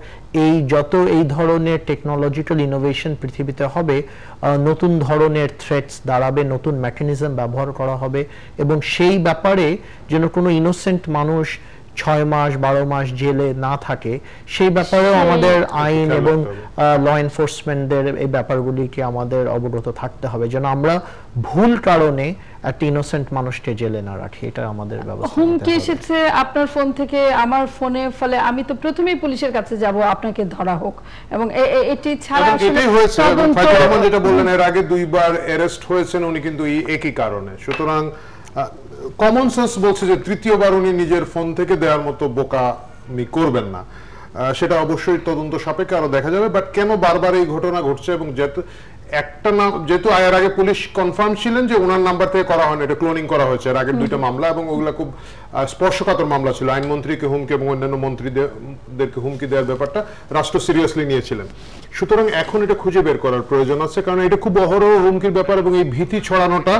এই যত এই ধরনের টেকনোলজিক্যাল ইনোভেশন পৃথিবীতে হবে, নতুন ধরনের থ্রেটস দাঁড়াবে, নতুন মেকানিজম ব্যবহার করা হবে, এবং সেই ব্যাপারে যেন কোনো ইনোসেন্ট মানুষ 6 মাস 12 মাস জেলে না থাকে, সেই ব্যাপারেও আমাদের আইন এবং ল এনফোর্সমেন্টদের এই ব্যাপারগুলিকে আমাদের অবগত থাকতে হবে, যেন আমরা ভুল কারণে একটা ইনোসেন্ট মানুষকে জেলে না রাখি। এটা আমাদের ব্যবস্থা। হুমকি এসেছে আপনার ফোন থেকে আমার ফোনে, ফলে আমি তো প্রথমেই পুলিশের কাছে যাব আপনাকে ধরা হোক, এবং এটি ছাড়া এটাই হয়েছে। ফাইজুর রহমান যেটা বললেন, এর আগে 2 বার অ্যারেস্ট হয়েছেন উনি কিন্তু এই একই কারণে। সুতরাং কমন সেন্স বলছে যে তৃতীয়বার উনি নিজের ফোন থেকে দেওয়ার মতো বোকামি করবেন না। সেটা অবশ্যই তদন্ত সাপেক্ষে আরো দেখা যাবে। বাট কেন বারবার এই ঘটনা ঘটছে, এবং যেহেতু এর আগে পুলিশ কনফার্ম ছিলেন যে ওনার নাম্বার থেকে করা হয়নি, এটা ক্লোনিং করা হয়েছে এর আগের 2টা মামলা, এবং ওগুলা খুব স্পর্শকাতর মামলা ছিল। আইনমন্ত্রীকে হুমকি এবং অন্যান্য মন্ত্রীদেরকে হুমকি দেওয়ার ব্যাপারটা রাষ্ট্র সিরিয়াসলি নিয়েছিলেন। সুতরাং এখন এটা খুঁজে বের করার প্রয়োজন আছে, কারণ এটা খুব অহরহ হুমকির ব্যাপার, এবং এই ভীতি ছড়ানোটা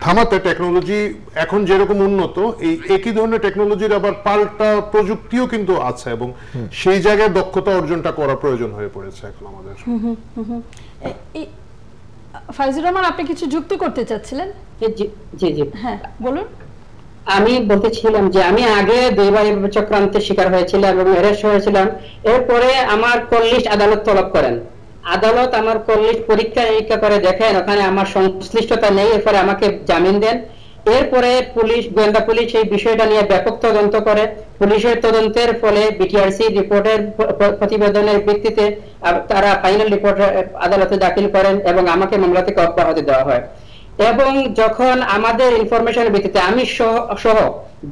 থামাতে টেকনোলজি এখন যেরকম উন্নত, এই একই ধরনের টেকনোলজির আবার পাল্টা প্রযুক্তিও কিন্তু আছে, এবং সেই জায়গায় দক্ষতা অর্জনটা করা প্রয়োজন হয়ে পড়েছে এখন আমাদের। ফাইজুর রহমান, আপনি কিছু যুক্ত করতে চাচ্ছিলেন? জি জি, হ্যাঁ বলুন। আমি বলতেছিলাম যে আমি আগে 2 বার চক্রান্তের শিকার হয়েছিলাম এবং অ্যারেস্ট হয়েছিলাম। এরপরে আমার কল লিস্ট আদালত তলব করেন। আদালত আমার কল লিস্ট পরীক্ষা নিরীক্ষা করে দেখেন ওখানে আমার সংশ্লিষ্টতা নেই, এরপরে আমাকে জামিন দেন। এরপরে গোয়েন্দা পুলিশ এই বিষয়টা নিয়ে ব্যাপক তদন্ত করে। পুলিশের তদন্তের ফলে বিটিআরসি রিপোর্টের প্রতিবেদনের ভিত্তিতে তারা ফাইনাল রিপোর্ট আদালতে দাখিল করেন এবং আমাকে মামলা থেকে অব্যাহতি দেওয়া হয়। এবং যখন আমাদের ইনফরমেশনের ভিত্তিতে আমি সহ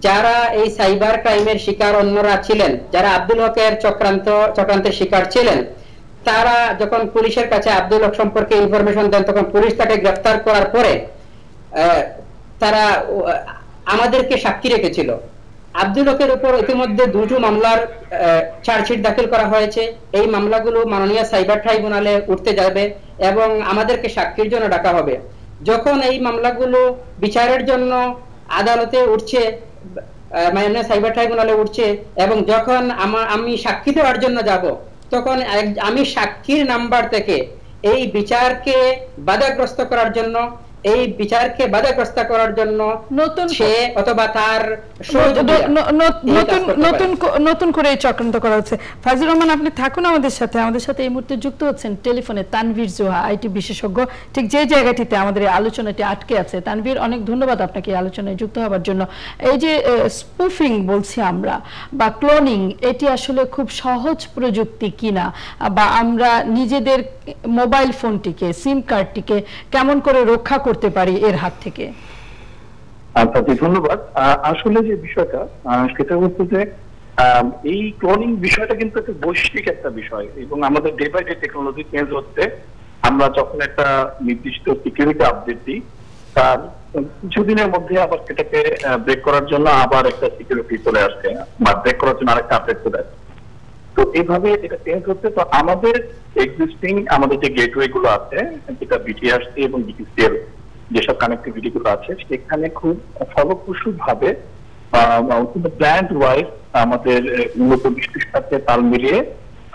যারা এই সাইবার ক্রাইমের শিকার অন্যরা ছিলেন, যারা আব্দুল হকের চক্রান্তের শিকার ছিলেন, তারা যখন পুলিশের কাছে আব্দুল হক সম্পর্কে ইনফরমেশন দেন, তখন পুলিশ তাকে গ্রেফতার করার পরে তারা আমাদেরকে সাক্ষী রেখেছিল। আব্দুল হকের উপর ইতিমধ্যে 2টো মামলার চার্জশিট দাখিল করা হয়েছে। এই মামলাগুলো মাননীয় সাইবার ট্রাইব্যুনালে উঠতে যাবে এবং আমাদেরকে সাক্ষীর জন্য ডাকা হবে। যখন এই মামলাগুলো বিচারের জন্য আদালতে উঠছে, মাননীয় সাইবার ট্রাইব্যুনালে উঠছে, এবং যখন আমি সাক্ষী দেওয়ার জন্য যাব, তখন আমি সাক্ষীর নাম্বার থেকে এই বিচারকে বাধাগ্রস্ত করার জন্য সে অথবা তার নতুন করে চক্রান্ত করা হচ্ছে। ফাইজুর রহমান, আপনি থাকুন আমাদের সাথে। আমাদের সাথে এই মুহূর্তে যুক্ত হচ্ছেন টেলিফোনে তানভীর জোহা, আইটি বিশেষজ্ঞ, ঠিক যে জায়গাটিতে আমাদের এই আলোচনাটি আটকে আছে। তানভীর, অনেক ধন্যবাদ আপনাকে এই আলোচনায় যুক্ত হওয়ার জন্য। এই যে স্পুফিং বলছি আমরা, বা ক্লোনিং, এটি আসলে খুব সহজ প্রযুক্তি কিনা, বা আমরা নিজেদের মোবাইল ফোনটিকে, সিম কার্ডটিকে কেমন করে রক্ষা করতে পারি এর হাত থেকে? ধন্যবাদ। আসলে যে বিষয়টা সেটা হচ্ছে যে এই ক্লোনিং বিষয়টা কিন্তু একটা বৈশ্বিক একটা বিষয়, এবং আমাদের day by day technology change হচ্ছে। আমরা যখন একটা নির্দিষ্ট সিকিউরিটি আপডেট দিই, তার কিছুদিনের মধ্যে আবার সেটাকে ব্রেক করার জন্য আবার একটা সিকিউরিটি চলে আসছে, বা ব্রেক করার জন্য আরেকটা আপডেট চলে আসছে। তো এইভাবে এটা চেঞ্জ হচ্ছে। তো আমাদের এক্সিস্টিং আমাদের যে গেটওয়ে গুলো আছে, যেটা বিটিআরসি এবং বিটিসিএল যেসব কানেক্টিভিটি গুলো আছে, সেখানে খুব ফলপ্রসূ ভাবে ব্র্যান্ড ওয়াইজ আমাদের উন্নত বিশ্বের সাথে তাল মিলিয়ে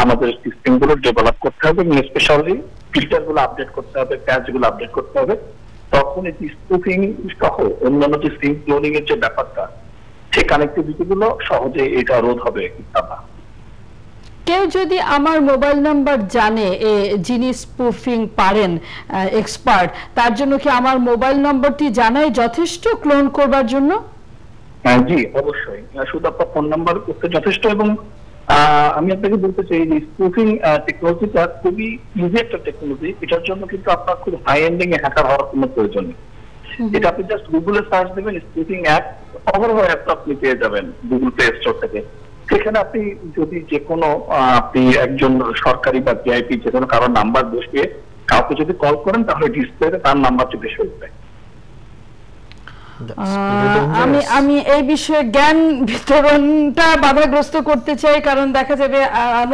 আমাদের সিস্টেম গুলো ডেভেলপ করতে হবে, এবং স্পেশালি ফিল্টার গুলো আপডেট করতে হবে, প্যাচ গুলো আপডেট করতে হবে। তখন এই স্পুফিং সহ অন্যান্য যে সিম ক্লোনিং এর যে ব্যাপারটা, সেই কানেক্টিভিটি গুলো সহজে এটা রোধ হবে ইনশাআল্লাহ। কেউ যদি আমার মোবাইল নাম্বার জানে, যিনি স্পুফিং পারেন, এক্সপার্ট, তার জন্য কি আমার মোবাইল নম্বরটি জানাই যথেষ্ট ক্লোন করবার জন্য? জি অবশ্যই, শুধু আপনার ফোন নাম্বার করতে যথেষ্ট। এবং আমি আপনাকে বলতে চাই যে স্পুফিং টেকনোলজিটা খুবই ইজি একটা টেকনোলজি। এটার জন্য কিন্তু আপনার খুব হাই এন্ডিং এ হ্যাকার হওয়ার কোনো প্রয়োজন নেই। এটা আপনি জাস্ট গুগলে সার্চ দেবেন, স্পুফিং অ্যাপ, অহরহ অ্যাপ আপনি পেয়ে যাবেন গুগল প্লে স্টোর থেকে। সেখানে আপনি যদি যে কোনো আপনি একজন সরকারি বা ভিআইপি যে কোনো কারোর নাম্বার বসিয়ে কাউকে যদি কল করেন, তাহলে ডিসপ্লেতে তার নাম্বার চোখে এসে উঠবে। আমি এই বিষয়ে জ্ঞান বিতরণটা বাধাগ্রস্ত করতে চাই, কারণ দেখা যাবে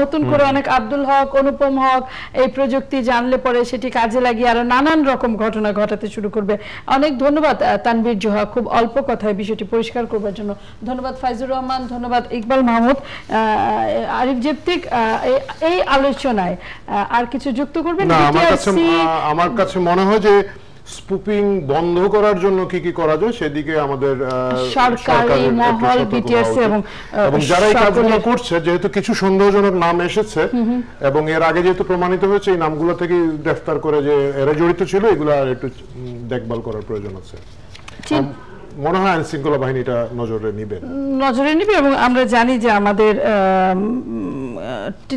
নতুন করে অনেক আব্দুল হক, অনুপম হক এই প্রযুক্তি জানলে পরে সেটি কাজে লাগিয়ে আরো নানান রকম ঘটনা ঘটাতে শুরু করবে। অনেক ধন্যবাদ তানভীর জোহা, খুব অল্প কথায় বিষয়টি পরিষ্কার করবার জন্য। ধন্যবাদ ফাইজুর রহমান, ধন্যবাদ ইকবাল মাহমুদ। আরিফ জেপ্তিক, এই আলোচনায় আর কিছু যুক্ত করবেন? না, আমার কাছে মনে হয় যে স্পুপিং বন্ধ করার জন্য কি কি করা যায় সেদিকে আমাদের সরকারি মহল, বিটিআরসি এবং যারা এই কাজগুলো করছে, যেহেতু কিছু সন্দেহজনক নাম এসেছে এবং এর আগে যেহেতু প্রমাণিত হয়েছে, এই নামগুলো থেকে গ্রেফতার করে যে এরা জড়িত ছিল, এগুলো আর একটু দেখভাল করার প্রয়োজন আছে। মনে হয় আইন শৃঙ্খলা বাহিনীটা নজরে নিবে এবং আমরা জানি যে আমাদের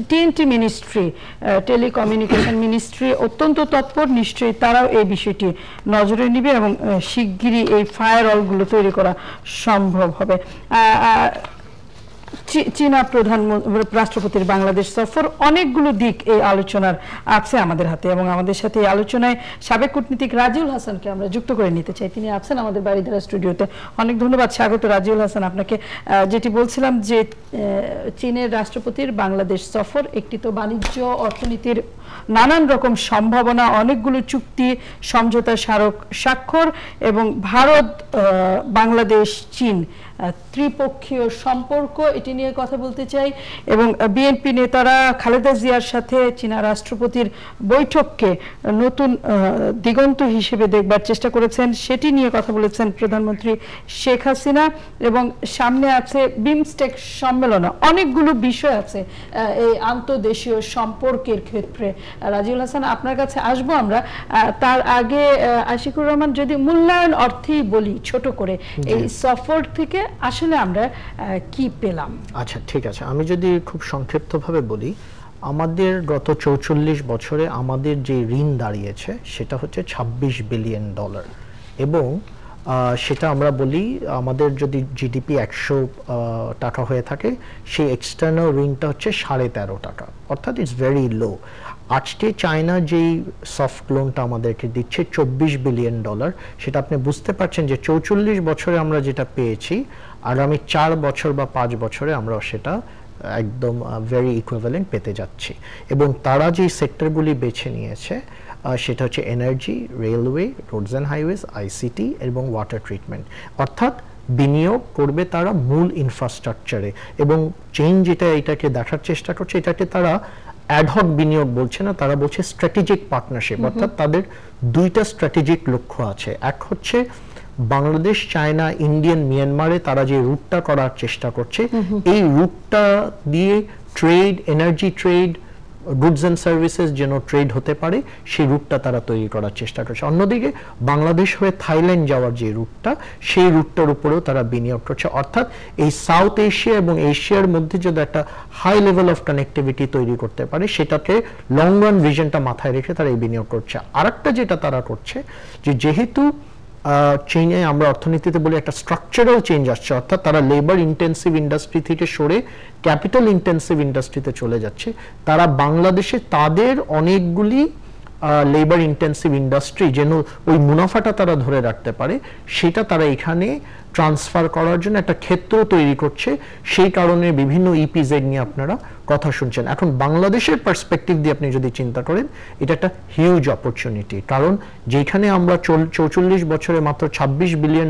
TNT মিনিস্ট্রি, টেলিকমিউনিকেশন মিনিস্ট্রি অত্যন্ত তৎপর, নিশ্চয়ই তারাও এই বিষয়টি নজরে নিবে এবং শিগগিরই এই ফায়ারওয়ালগুলো তৈরি করা সম্ভব হবে। চীনা রাষ্ট্রপতির বাংলাদেশ সফর, অনেকগুলো দিক এই আলোচনার আছে আমাদের হাতে, এবং আমাদের সাথে এই আলোচনায় সাবেক কূটনীতিক রাজিউল হাসানকে আমরা যুক্ত করে নিতে চাই। তিনি আছেন আমাদের বারিধারা স্টুডিওতে। অনেক ধন্যবাদ, স্বাগত রাজিউল হাসান আপনাকে। যেটি বলছিলাম যে চীনের রাষ্ট্রপতির বাংলাদেশ সফর, একটি তো বাণিজ্য অর্থনীতির নানান রকম সম্ভাবনা, অনেকগুলো চুক্তি সমঝোতা স্মারক স্বাক্ষর, এবং ভারত, বাংলাদেশ, চীন ত্রিপক্ষীয় সম্পর্ক, এটি নিয়ে কথা বলতে চাই। এবং বিএনপি নেতারা খালেদা জিয়ার সাথে চীনা রাষ্ট্রপতির বৈঠককে নতুন দিগন্ত হিসেবে দেখবার চেষ্টা করেছেন, সেটি নিয়ে কথা বলেছেন প্রধানমন্ত্রী শেখ হাসিনা। এবং সামনে আছে বিমস্টেক সম্মেলন, অনেকগুলো বিষয় আছে এই আন্তর্দেশীয় সম্পর্কের ক্ষেত্রে। রাজিউল হাসান, আপনার কাছে আসবো আমরা। তার আগে আশিকুর রহমান, যদি মূল্যায়ন অর্থেই বলি ছোট করে, এই সফর থেকে আসলে আমরা কি পেলাম? আচ্ছা, ঠিক আছে, আমি যদি খুব সংক্ষিপ্তভাবে বলি, আমাদের গত 44 বছরে আমাদের যে ঋণ দাঁড়িয়েছে সেটা হচ্ছে $26 বিলিয়ন, এবং সেটা আমরা বলি আমাদের যদি জিডিপি 100 টাকা হয়ে থাকে, সেই এক্সটার্নাল ঋণটা হচ্ছে 13.5 টাকা, অর্থাৎ ইটস ভেরি লো। আজকে চায়না যেই সফট লোনটা আমাদেরকে দিচ্ছে $24 বিলিয়ন, সেটা আপনি বুঝতে পারছেন যে 44 বছরে আমরা যেটা পেয়েছি, আগামী 4 বছর বা 5 বছরে আমরা সেটা একদম ভেরি ইকুইভ্যালেন্ট পেতে যাচ্ছি। এবং তারা যে সেক্টরগুলি বেছে নিয়েছে সেটা হচ্ছে energy, railway, roads and highways, ICT এবং ওয়াটার ট্রিটমেন্ট, অর্থাৎ বিনিয়োগ করবে তারা মূল ইনফ্রাস্ট্রাকচারে। এবং চীন যেটা এটাকে দেখার চেষ্টা করছে, এটাকে তারা অ্যাডহক বিনিয়োগ বলছে না, তারা বলছে স্ট্র্যাটেজিক পার্টনারশিপ, অর্থাৎ তাদের দুইটা স্ট্র্যাটেজিক লক্ষ্য আছে। এক হচ্ছে বাংলাদেশ, চায়না, ইন্ডিয়ান, মিয়ানমারে তারা যে রুটটা করার চেষ্টা করছে, এই রুটটা দিয়ে trade, energy trade, goods and services যেন ট্রেড হতে পারে, সেই রুটটা তারা তৈরি করার চেষ্টা করছে। অন্যদিকে বাংলাদেশ হয়ে থাইল্যান্ড যাওয়ার যে রুটটা, সেই রুটটার উপরেও তারা বিনিয়োগ করছে। অর্থাৎ এই সাউথ এশিয়া এবং এশিয়ার মধ্যে যদি একটা হাই লেভেল অফ কানেক্টিভিটি তৈরি করতে পারে, সেটাকে লং রান ভিশনটা মাথায় রেখে তারা এই বিনিয়োগ করছে। আরেকটা যেটা তারা করছে, যে যেহেতু চীনে আমরা অর্থনীতিতে বলি একটা স্ট্রাকচারাল চেঞ্জ আসছে, অর্থাৎ তারা লেবার ইন্টেন্সিভ ইন্ডাস্ট্রি থেকে সরে ক্যাপিটাল ইন্টেন্সিভ ইন্ডাস্ট্রিতে চলে যাচ্ছে। তারা বাংলাদেশে তাদের অনেকগুলি লেবার ইন্টেন্সিভ ইন্ডাস্ট্রি যেন ওই মুনাফাটা তারা ধরে রাখতে পারে, সেটা তারা এখানে ট্রান্সফার করার জন্য একটা ক্ষেত্র তৈরি করছে। সেই কারণে বিভিন্ন ইপিজেড নিয়ে আপনারা কথা শুনছেন। এখন বাংলাদেশের পার্সপেক্টিভ দিয়ে আপনি যদি চিন্তা করেন, এটা একটা হিউজ অপরচুনিটি, কারণ যেখানে আমরা 44 বছরে মাত্র $26 বিলিয়ন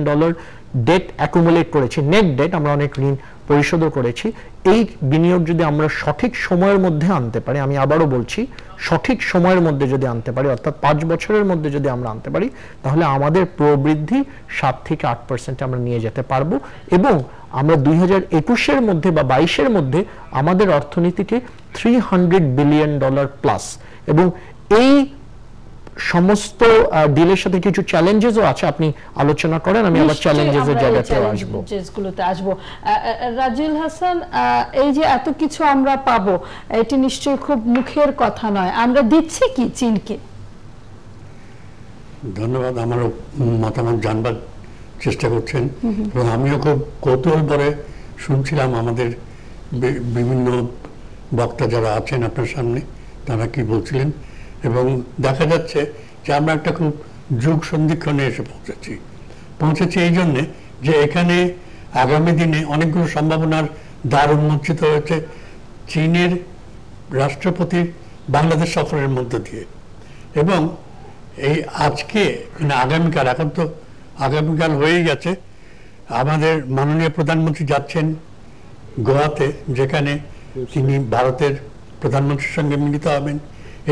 ডেট অ্যাকুমুলেট করেছি, নেট ডেট, আমরা অনেক ঋণ পরিশোধও করেছি। এই বিনিয়োগ যদি আমরা সঠিক সময়ের মধ্যে আনতে পারি, আমি আবারও বলছি সঠিক সময়ের মধ্যে যদি আনতে পারি, অর্থাৎ 5 বছরের মধ্যে যদি আমরা আনতে পারি, তাহলে আমাদের প্রবৃদ্ধি 7 থেকে 8% আমরা নিয়ে যেতে পারবো। এবং আমরা 2021-এর মধ্যে বা 22-এর মধ্যে আমাদের অর্থনীতিকে $300 বিলিয়ন প্লাস, এবং এই সমস্ত ডিলের সাথে কিছু চ্যালেঞ্জেসও আছে, আপনি আলোচনা করেন, আমি আবার চ্যালেঞ্জেসের জায়গাতে আসবো। রাজিউল হাসান, এই যে এত কিছু আমরা পাবো, এটি নিশ্চয়ই খুব মুখের কথা নয়, আমরা দিচ্ছি কি চীনকে? ধন্যবাদ, আমারও মতামত জানবার চেষ্টা করছেন, এবং আমিও খুব কৌতূহল ভরে শুনছিলাম আমাদের বিভিন্ন বক্তা যারা আছেন আপনার সামনে, তারা কি বলছিলেন। এবং দেখা যাচ্ছে যে আমরা একটা খুব যুগ সন্ধিক্ষণে এসে পৌঁছেছি। পৌঁছেছে এই জন্যে যে এখানে আগামী দিনে অনেকগুলো সম্ভাবনার দ্বার উন্মোচিত হয়েছে চীনের রাষ্ট্রপতির বাংলাদেশ সফরের মধ্য দিয়ে। এবং এই আজকে মানে আগামীকাল, এখন তো আগামীকাল হয়েই গেছে, আমাদের মাননীয় প্রধানমন্ত্রী যাচ্ছেন গোয়াতে, যেখানে তিনি ভারতের প্রধানমন্ত্রীর সঙ্গে মিলিত হবেন।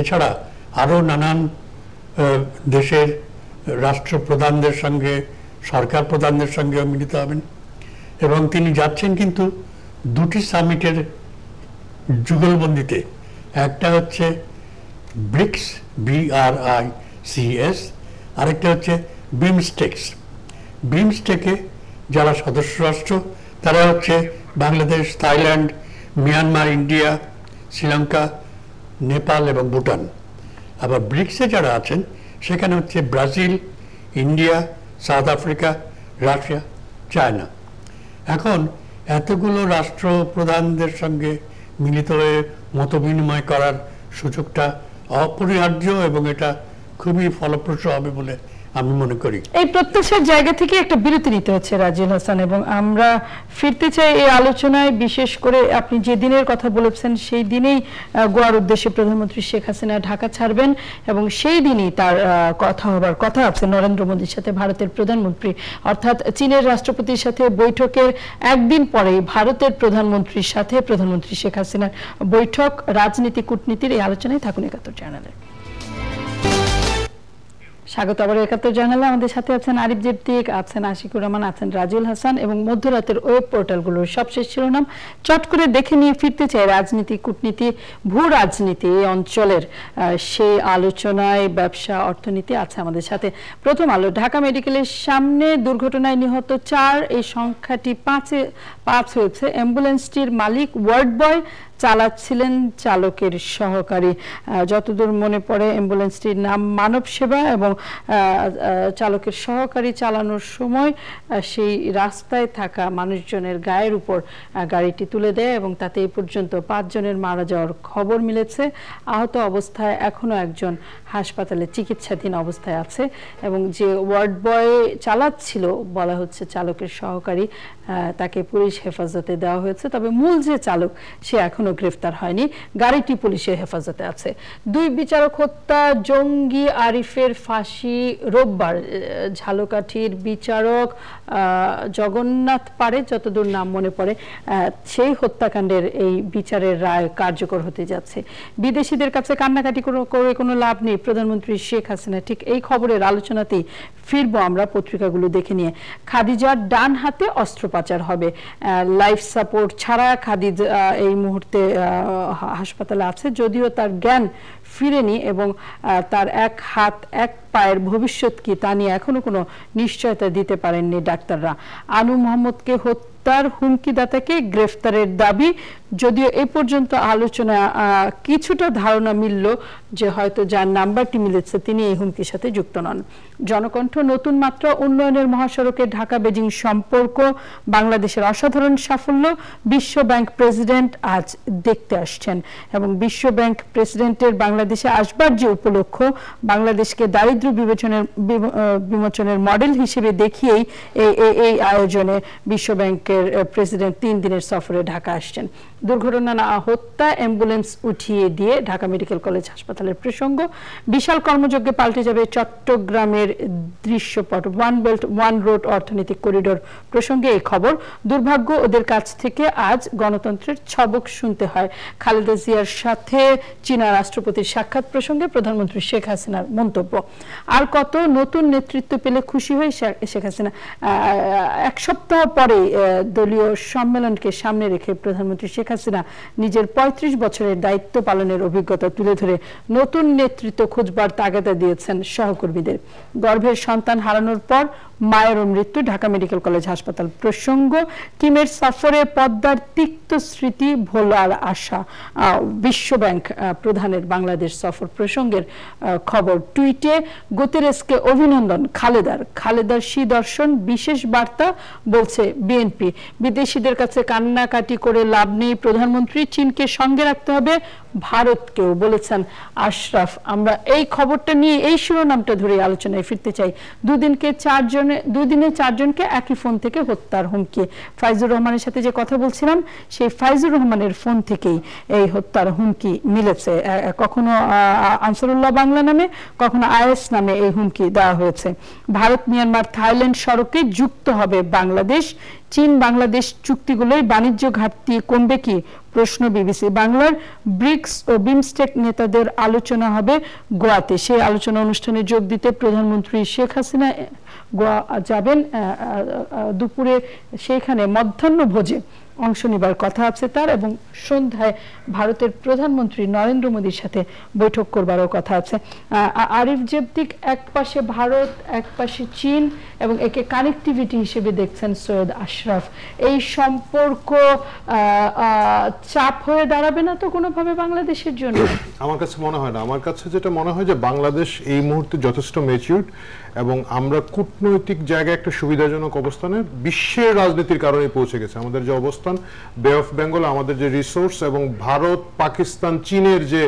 এছাড়া আরও নানান দেশের রাষ্ট্রপ্রধানদের সঙ্গে, সরকার প্রধানদের সঙ্গেও মিলিত হবেন। এবং তিনি যাচ্ছেন কিন্তু দুটি সামিটের যুগলবন্দিতে। একটা হচ্ছে ব্রিক্স, BRICS, আরেকটা হচ্ছে বিমস্টেক্স। বিমস্টেকে যারা সদস্য রাষ্ট্র তারা হচ্ছে Bangladesh, Thailand, Myanmar, India, Sri Lanka, Nepal এবং ভুটান। আবার ব্রিক্সে যারা আছেন সেখানে হচ্ছে Brazil, India, south Africa, Russia, China. এখন এতগুলো রাষ্ট্রপ্রধানদের সঙ্গে মিলিত হয়ে মত বিনিময় করার সুযোগটা অপরিহার্য এবং এটা খুবই ফলপ্রসূ হবে বলে আমি মনে করি। এই প্রত্যাশার জায়গা থেকে একটা বিরতি নিতে হচ্ছে রাজিউল হাসান, এবং আমরা ফিরতে চাই এই আলোচনায়। বিশেষ করে আপনি যে দিনের কথা বলেছেন সেই দিনেই গোয়ার উদ্দেশ্যে প্রধানমন্ত্রী শেখ হাসিনা ঢাকা ছাড়বেন এবং সেই দিনই তার কথা হবার কথা আছে নরেন্দ্র মোদীর সাথে ভারতের প্রধানমন্ত্রী, অর্থাৎ চীনের রাষ্ট্রপতির সাথে বৈঠকের একদিন পরেই ভারতের প্রধানমন্ত্রীর সাথে প্রধানমন্ত্রী শেখ হাসিনার বৈঠক। রাজনীতি কূটনীতির এই আলোচনায় থাকুন একাত্তর জার্নালে। স্বাগত আবার একাত্তর জার্নালে। আমাদের সাথে আছেন আরিফ জেবতিক, আছেন আশিকুর রহমান, আছেন রাজিউল হাসান এবং মধ্যরাতের ওয়েব পোর্টালগুলোর সবশেষ শিরোনাম চট করে দেখে নিয়ে ফিরতে চাই রাজনীতি, কূটনীতি, ভূ রাজনীতি এই অঞ্চলের সেই আলোচনায়। ব্যবসা, অর্থনীতি আছে আমাদের সাথে। প্রথম আলো, ঢাকা মেডিকেলের সামনে দুর্ঘটনায় নিহত 4, এই সংখ্যাটি 5 হয়েছে। অ্যাম্বুলেন্সটির মালিক ওয়ার্ড বয়, চালাচ্ছিলেন চালকের সহকারী। যতদূর মনে পড়ে অ্যাম্বুলেন্সটির নাম মানব সেবা এবং চালকের সহকারী চালানোর সময় সেই রাস্তায় থাকা মানুষজনের গায়ের উপর গাড়িটি তুলে দেয় এবং তাতে এই পর্যন্ত 5 জনের মারা যাওয়ার খবর মিলেছে। আহত অবস্থায় এখনো একজন হাসপাতালে চিকিৎসাধীন অবস্থায় আছে এবং যে ওয়ার্ড বয় চালাচ্ছিল বলা হচ্ছে চালকের সহকারী, তাকে পুলিশ হেফাজতে দেওয়া হয়েছে। তবে মূল যে চালক সে এখনো গ্রেফতার হয়নি, গাড়িটি পুলিশের হেফাজতে আছে। 2 বিচারক হত্যা, জঙ্গি আরিফের ফাঁসি রোববার। ঝালকাঠির বিচারক জগন্নাথ পারে, যতদূর নাম মনে পড়ে, সেই হত্যাকাণ্ডের এই বিচারের রায় কার্যকর হতে যাচ্ছে। বিদেশিদের কাছে কান্নাকাটি করে কোনো লাভ নেই, প্রধানমন্ত্রী শেখ হাসিনা। ঠিক এই খবরের আলোচনাতেই ফিরবো আমরা পত্রিকাগুলো দেখে নিয়ে। খাদিজার ডান হাতে অস্ত্রোপচার হবে, লাইফ সাপোর্ট ছাড়া খাদিজা এই মুহূর্তে হাসপাতালে আছে, যদিও তার জ্ঞান ফিরেনি এবং তার এক হাত এক পায়ের ভবিষ্যৎ কি তা নিয়ে এখনো কোনো নিশ্চয়তা দিতে পারেননি ডাক্তাররা। আনু মোহাম্মদকে হত্যার হুমকিদাতাকে গ্রেফতারের দাবি, যদিও এ পর্যন্ত আলোচনা কিছুটা ধারণা মিলল যে হয়তো যার নাম্বারটি মিলেছে তিনি এই হুমকির সাথে যুক্ত নন। জনকণ্ঠ, নতুন মাত্রা উন্নয়নের মহাসড়কে ঢাকা বেজিং সম্পর্ক, বাংলাদেশের অসাধারণ সাফল্য, বিশ্ব ব্যাংক প্রেসিডেন্ট আজ দেখতে আসছেন এবং বিশ্ব ব্যাংক প্রেসিডেন্টের বাংলাদেশে আসবার যে উপলক্ষ, বাংলাদেশকে দারিদ্র্য বিমোচনের মডেল হিসেবে দেখিয়েই এই আয়োজনে বিশ্ব ব্যাংকের প্রেসিডেন্ট 3 দিনের সফরে ঢাকা আসছেন। দুর্ঘটনা না হত্যা, অ্যাম্বুলেন্স উঠিয়ে দিয়ে ঢাকা মেডিকেল কলেজ হাসপাতালের প্রসঙ্গ, বিশাল কর্মযজ্ঞে পাল্টে যাবে চট্টগ্রামের দৃশ্যপট, 1 বেল্ট 1 রোড অর্থনৈতিক করিডোর প্রসঙ্গে এই খবর। দুর্ভাগ্য ওদের কাছ থেকে আজ গণতন্ত্রের ছবক শুনতে হয়। খালেদা জিয়ার সাথে চীনা রাষ্ট্রপতির সাক্ষাৎ প্রসঙ্গে প্রধানমন্ত্রী শেখ হাসিনার মন্তব্য। আর কত নতুন নেতৃত্ব পেলে খুশি হয়ে শেখ হাসিনা। 1 সপ্তাহ পরে দলীয় সম্মেলনকে সামনে রেখে প্রধানমন্ত্রী শেখ হাসিনা নিজের 35 বছরের দায়িত্ব পালনের অভিজ্ঞতা তুলে ধরে নতুন নেতৃত্ব খুঁজবার তাগাদা দিয়েছেন সহকর্মীদের। গর্ভের সন্তান হারানোর পর মায়েরও মৃত্যু, ঢাকা মেডিকেল কলেজ হাসপাতাল প্রসঙ্গ। কিমের সফরে পদ্মার তিক্ত স্মৃতি ভোলার আশা, বিশ্ব ব্যাংক প্রধানের বাংলাদেশ সফর প্রসঙ্গের খবর। টুইটে গুতেরেসকে অভিনন্দন খালেদার দর্শন বিশেষ বার্তা বলছে বিএনপি। বিদেশিদের কাছে কান্নাকাটি করে লাভ নেই, প্রধানমন্ত্রী চীনকে সঙ্গে রাখতে হবে, ভারতকেও বলেছেন আশরাফ। আমরা এই খবরটা নিয়ে এই শিরোনামটা ধরে আলোচনায় ফিরতে চাই। দুদিনকে 4 জনের দুই দিনে 4 জনকে একই ফোন থেকে হত্যার হুমকি। ফাইজুর রহমানের সাথে যে কথা বলছিলাম, সেই ফাইজুর রহমানের ফোন থেকেই এই হত্যার হুমকি মিলেছে। কখনো আনসারুল্লাহ বাংলা নামে, কখনো আইএস নামে এই হুমকি দেওয়া হয়েছে। ভারত, মিয়ানমার, থাইল্যান্ড সড়কে যুক্ত হবে বাংলাদেশ। চীন বাংলাদেশ চুক্তিগুলোই বাণিজ্য ঘাটতি কমবে কি, প্রশ্ন বিবিসি বাংলার। ব্রিক্স ও বিমস্টেক নেতাদের আলোচনা হবে গোয়াতে। সেই আলোচনা অনুষ্ঠানে যোগ দিতে প্রধানমন্ত্রী শেখ হাসিনা গোয়া যাবেন। দুপুরে সেইখানে মধ্যাহ্ন ভোজে অংশ নেবার কথা আছে তার, এবং সন্ধ্যায় ভারতের প্রধানমন্ত্রী নরেন্দ্র মোদীর সাথে বৈঠক করবারও কথা আছে। আরিফ জেবতিক, এক পাশে ভারত, এক পাশে চীন, এবং একে কানেক্টিভিটি হিসেবে দেখছেন সৈয়দ আশরাফ। এই সম্পর্ক চাপ হয়ে দাঁড়াবে না তো কোনোভাবে বাংলাদেশের জন্য? আমার কাছে মনে হয় না। আমার কাছে যেটা মনে হয় যে বাংলাদেশ এই মুহূর্তে যথেষ্ট ম্যাচিউরড, এবং আমরা কূটনৈতিক জায়গায় একটা সুবিধাজনক অবস্থানে বিশ্বের রাজনীতির কারণে পৌঁছে গেছে। আমাদের যে অবস্থান, বে অফ বেঙ্গল, আমাদের যে রিসোর্স, এবং ভারত, পাকিস্তান, চীনের যে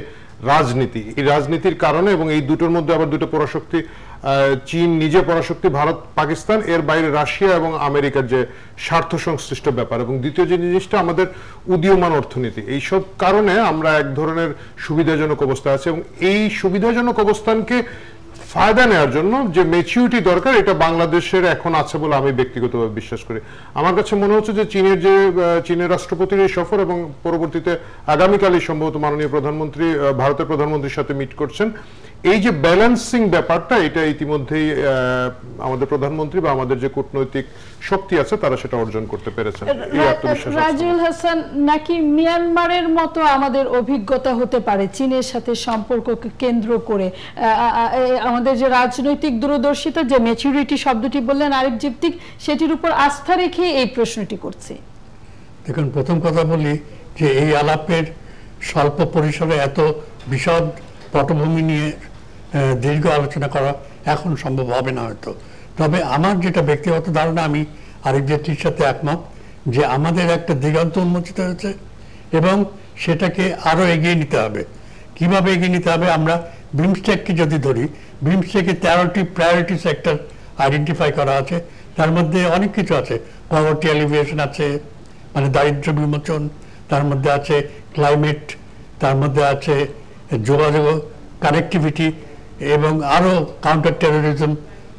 রাজনীতি, এই রাজনীতির কারণে, এবং এই দুটোর মধ্যে আবার দুটো পরাশক্তি, চীন নিজে পরাশক্তি, ভারত, পাকিস্তান, এর বাইরে রাশিয়া এবং আমেরিকার যে স্বার্থ সংশ্লিষ্ট ব্যাপার, এবং দ্বিতীয় যে জিনিসটা আমাদের উদীয়মান অর্থনীতি, এইসব কারণে আমরা এক ধরনের সুবিধাজনক অবস্থায় আছি। এবং এই সুবিধাজনক অবস্থানকে ফায়দা নেওয়ার জন্য যে ম্যাচিউরিটি দরকার, এটা বাংলাদেশের এখন আছে বলে আমি ব্যক্তিগতভাবে বিশ্বাস করি। আমার কাছে মনে হচ্ছে যে চীনের রাষ্ট্রপতির এই সফর, এবং পরবর্তীতে আগামীকালই সম্ভবত মাননীয় প্রধানমন্ত্রী ভারতের প্রধানমন্ত্রীর সাথে মিট করছেন, এই যে ব্যালেন্সিং ব্যাপারটা, এটা ইতিমধ্যেই আমাদের প্রধানমন্ত্রী বা আমাদের যে কূটনৈতিক শক্তি আছে তারা সেটা অর্জন করতে পেরেছেন। রাজিউল হাসান, নাকি মিয়ানমারের মতো আমাদের অভিজ্ঞতা হতে পারে চীনের সাথে সম্পর্ককে কেন্দ্র করে? আমাদের যে রাজনৈতিক দূরদর্শিতা, যে ম্যাচুরিটি শব্দটি বললেন আরিফ জেবতিক, সেটির উপর আস্থা রেখে এই প্রশ্নটি করছি। দেখুন, প্রথম কথা বলি যে এই আলাপের স্বল্প পরিসরে এত বিশদ পটভূমি নিয়ে দীর্ঘ আলোচনা করা এখন সম্ভব হবে না হয়তো। তবে আমার যেটা ব্যক্তিগত ধারণা, আমি আরিফ জেবতির সাথে একমত যে আমাদের একটা দিগন্ত উন্মোচিত হয়েছে, এবং সেটাকে আরো এগিয়ে নিতে হবে। কিভাবে এগিয়ে নিতে হবে? আমরা বিমস্টেককে যদি ধরি, বিমস্টেকে 13টি প্রায়োরিটি সেক্টর আইডেন্টিফাই করা আছে। তার মধ্যে অনেক কিছু আছে, পভার্টি এলিভিয়েশন আছে, মানে দারিদ্র্য বিমোচন, তার মধ্যে আছে ক্লাইমেট, তার মধ্যে আছে যোগাযোগ, কানেক্টিভিটি, এবং আরো কাউন্টার টেরোরিজম,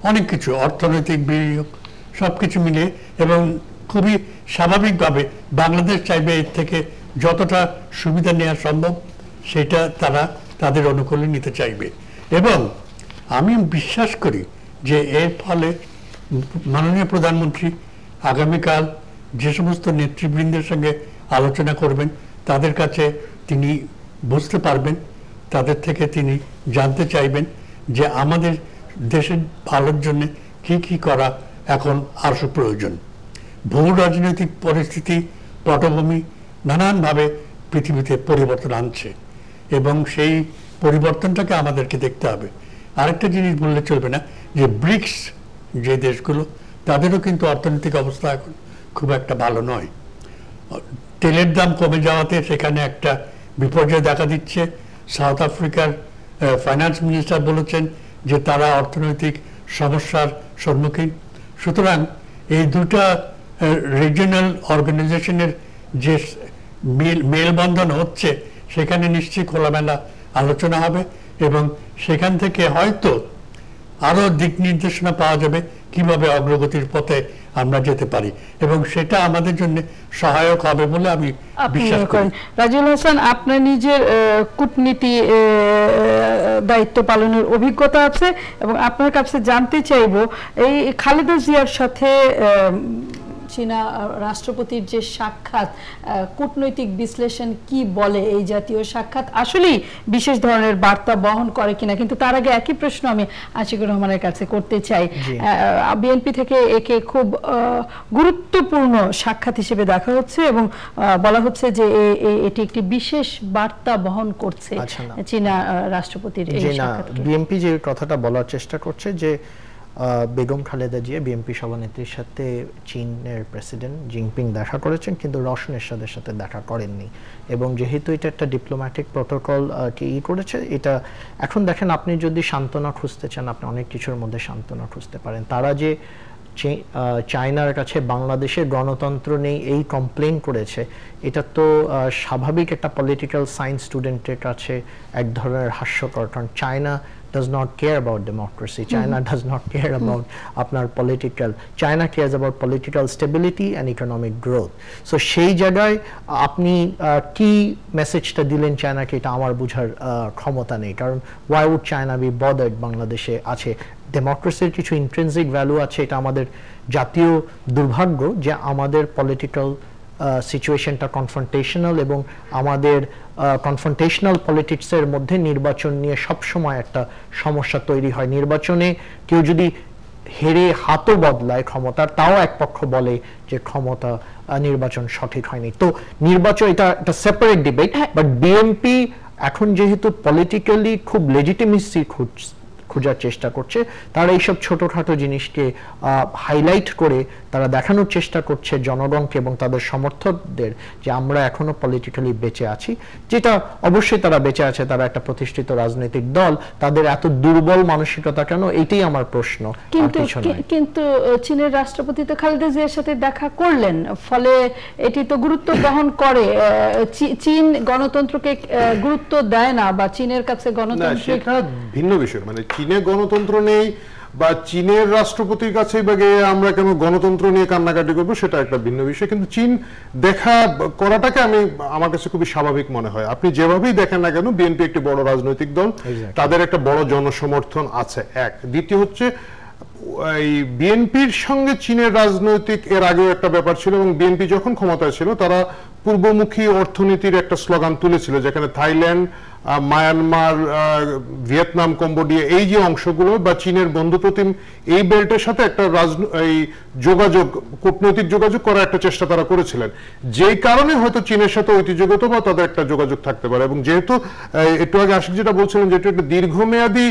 অনেক কিছু, অর্থনৈতিক বিনিয়োগ, সবকিছু মিলিয়ে। এবং খুবই স্বাভাবিকভাবে বাংলাদেশ চাইবে এর থেকে যতটা সুবিধা নেওয়া সম্ভব সেটা তারা তাদের অনুকূলে নিতে চাইবে। এবং আমি বিশ্বাস করি যে এর ফলে মাননীয় প্রধানমন্ত্রী আগামীকাল যে সমস্ত নেতৃবৃন্দের সঙ্গে আলোচনা করবেন, তাদের কাছে তিনি বুঝতে পারবেন, তাদের থেকে তিনি জানতে চাইবেন যে আমাদের দেশের ভালোর জন্য কি কি করা এখন আরো প্রয়োজন। ভূ রাজনৈতিক পরিস্থিতি, পটভূমি নানানভাবে পৃথিবীতে পরিবর্তন আনছে, এবং সেই পরিবর্তনটাকে আমাদেরকে দেখতে হবে। আরেকটা জিনিস বললে চলবে না যে ব্রিক্স যে দেশগুলো, তাদেরও কিন্তু অর্থনৈতিক অবস্থা এখন খুব একটা ভালো নয়। তেলের দাম কমে যাওয়াতে সেখানে একটা বিপর্যয় দেখা দিচ্ছে। সাউথ আফ্রিকার ফাইন্যান্স মিনিস্টার বলেছেন যে তারা অর্থনৈতিক সমস্যার সম্মুখীন। সুতরাং এই দুটা রিজিওনাল অর্গানাইজেশনের যে মেলবন্ধন হচ্ছে, সেখানে নিশ্চয়ই খোলামেলা আলোচনা হবে, এবং সেখান থেকে হয়তো আরো দিক নির্দেশনা পাওয়া যাবে কিভাবে অগ্রগতির পথে আমরা যেতে পারি, এবং সেটা আমাদের জন্য সহায়ক হবে বলে আমি বিশ্বাস করি। রাজিউল হাসান, আপনার নিজের কূটনীতি দায়িত্ব পালনের অভিজ্ঞতা আছে, এবং আপনার কাছে জানতে চাইবো, এই খালেদা জিয়ার সাথে চীনা রাষ্ট্রপতির যে সাক্ষাৎ, কূটনৈতিক বিশ্লেষণ কি বলে? এই জাতীয় সাক্ষাৎ আসলেই বিশেষ ধরনের বার্তা বহন করে কিনা? কিন্তু তার আগে একই প্রশ্ন আমি আশিকুর রহমানের কাছে করতে চাই। বিএনপি থেকে একে খুব গুরুত্বপূর্ণ সাক্ষাৎ হিসেবে দেখা হচ্ছে, এবং বলা হচ্ছে যে এটি একটি বিশেষ বার্তা বহন করছে চীনা রাষ্ট্রপতির এই সাক্ষাৎ। বিএনপি যে কথাটা বলার চেষ্টা করছে যে বেগম খালেদা জিয়া বিএনপি সভানেত্রীর সাথে চীনের প্রেসিডেন্ট জিনপিং দেখা করেছেন, কিন্তু রওশন এরশাদের সাথে দেখা করেননি। এবং যেহেতু এটা একটা ডিপ্লোম্যাটিক প্রটোকল করেছে, এটা এখন দেখেন, আপনি যদি সান্ত্বনা খুঁজতে চান, আপনি অনেক কিছুর মধ্যে সান্ত্বনা খুঁজতে পারেন। তারা যে চায়নার কাছে বাংলাদেশের গণতন্ত্র নেই এই কমপ্লেন করেছে, এটা তো স্বাভাবিক একটা পলিটিক্যাল সায়েন্স স্টুডেন্টের কাছে এক ধরনের হাস্যকর, কারণ China does not care about democracy. China does not care about আপনার political. China cares about political stability and economic growth. So সেই জায়গায় আপনি কি মেসেজটা দিলেন চায়নাকে, এটা আমার বুঝার ক্ষমতা নেই, কারণ why would China be bothered? বাংলাদেশে আছে ডেমোক্রেসির কিছু ইন্ট্রিনসিক ভ্যালু আছে, এটা আমাদের জাতীয় দুর্ভাগ্য যে আমাদের পলিটিক্যাল সিচুয়েশনটা কনফ্রন্টেশনাল, এবং আমাদের কনফ্রন্টেশনাল পলিটিক্সের মধ্যে নির্বাচন নিয়ে সবসময় একটা সমস্যা তৈরি হয়। নির্বাচনে কেউ যদি হেরে হাতও বদলায় ক্ষমতার, তাও এক পক্ষ বলে যে ক্ষমতা নির্বাচন সঠিক হয়নি। তো নির্বাচন এটা একটা সেপারেট ডিবেট, বাট বিএনপি এখন যেহেতু পলিটিক্যালি খুব লেজিটিমেসি খোঁজার চেষ্টা করছে, তারা এইসব ছোটখাটো জিনিসকে হাইলাইট করে তারা দেখানোর চেষ্টা করছে জনগণকে এবং তাদের সমর্থকদের যে আমরা এখনো পলিটিক্যালি বেঁচে আছি, যেটা অবশ্যই তারা বেঁচে আছে, তারা একটা প্রতিষ্ঠিত রাজনৈতিক দল, তাদের এত দুর্বল মানসিকতা কেন, এইটাই আমার প্রশ্ন। কিন্তু চীনের রাষ্ট্রপতি তো খালেদা জিয়ার সাথে দেখা করলেন, ফলে এটি তো গুরুত্ব বহন করে। চীন গণতন্ত্রকে গুরুত্ব দেয় না, বা চীনের কাছে গণতন্ত্র ভিন্ন বিষয়, মানে চীনে গণতন্ত্র নেই বা চীনের রাষ্ট্রপতির কাছে বা গিয়ে আমরা কেন গণতন্ত্র নিয়ে কান্নাকাটি করবো, সেটা একটা ভিন্ন বিষয়। কিন্তু চীন দেখা করাটাকে আমার কাছে খুবই স্বাভাবিক মনে হয়। আপনি যেভাবেই দেখেন না কেন, বিএনপি একটি বড় রাজনৈতিক দল, তাদের একটা বড় জনসমর্থন আছে। এক, দ্বিতীয় হচ্ছে এই বিএনপির সঙ্গে চীনের রাজনৈতিক এর আগেও একটা ব্যাপার ছিল, এবং বিএনপি যখন ক্ষমতায় ছিল তারা পূর্বমুখী অর্থনীতির একটা স্লোগান তুলেছিল, যেখানে থাইল্যান্ড, মায়ানমার, ভিয়েতনাম, কম্বোডিয়া এই যে অংশগুলো বা চীনের বন্ধুপ্রতিম এই বেল্টের সাথে একটা যোগাযোগ, কূটনৈতিক যোগাযোগ করার একটা চেষ্টা তারা করেছিলেন, যেই কারণে হয়তো চীনের সাথে ঐতিহ্যগত বা তাদের একটা যোগাযোগ থাকতে পারে। এবং যেহেতু একটু আগে আশিক যেটা বলছিলেন, যেটা একটা দীর্ঘমেয়াদী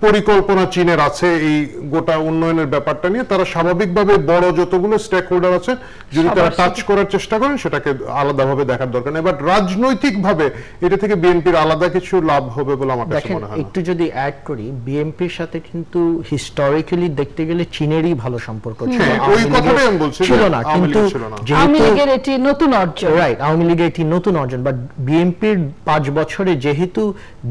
পরিকল্পনা চীনের আছে এই গোটা উন্নয়নের ব্যাপারটা নিয়ে, তারা স্বাভাবিকভাবে বড় যতগুলো স্টেক হোল্ডার আছে যদি তারা টাচ করার চেষ্টা করেন, সেটাকে আলাদাভাবে দেখার দরকার নেই। বাট রাজনৈতিকভাবে এটা থেকে বিএনপির আলাদা কিছু লাভ হবে বলে আমার কাছে মনে হয়। একটু যদি অ্যাড করি, বিএনপির সাথে কিন্তু হিস্টোরিক্যালি দেখতে গেলে চীনেরই ভালো সম্পর্ক ছিল, ওই কথাটাই আমি বলছি, ছিল না, কিন্তু আওয়ামী লীগের এটি নতুন অর্জন, রাইট, আওয়ামী লীগের এটি নতুন অর্জন। বাট বিএনপির 5 বছরে যেহেতু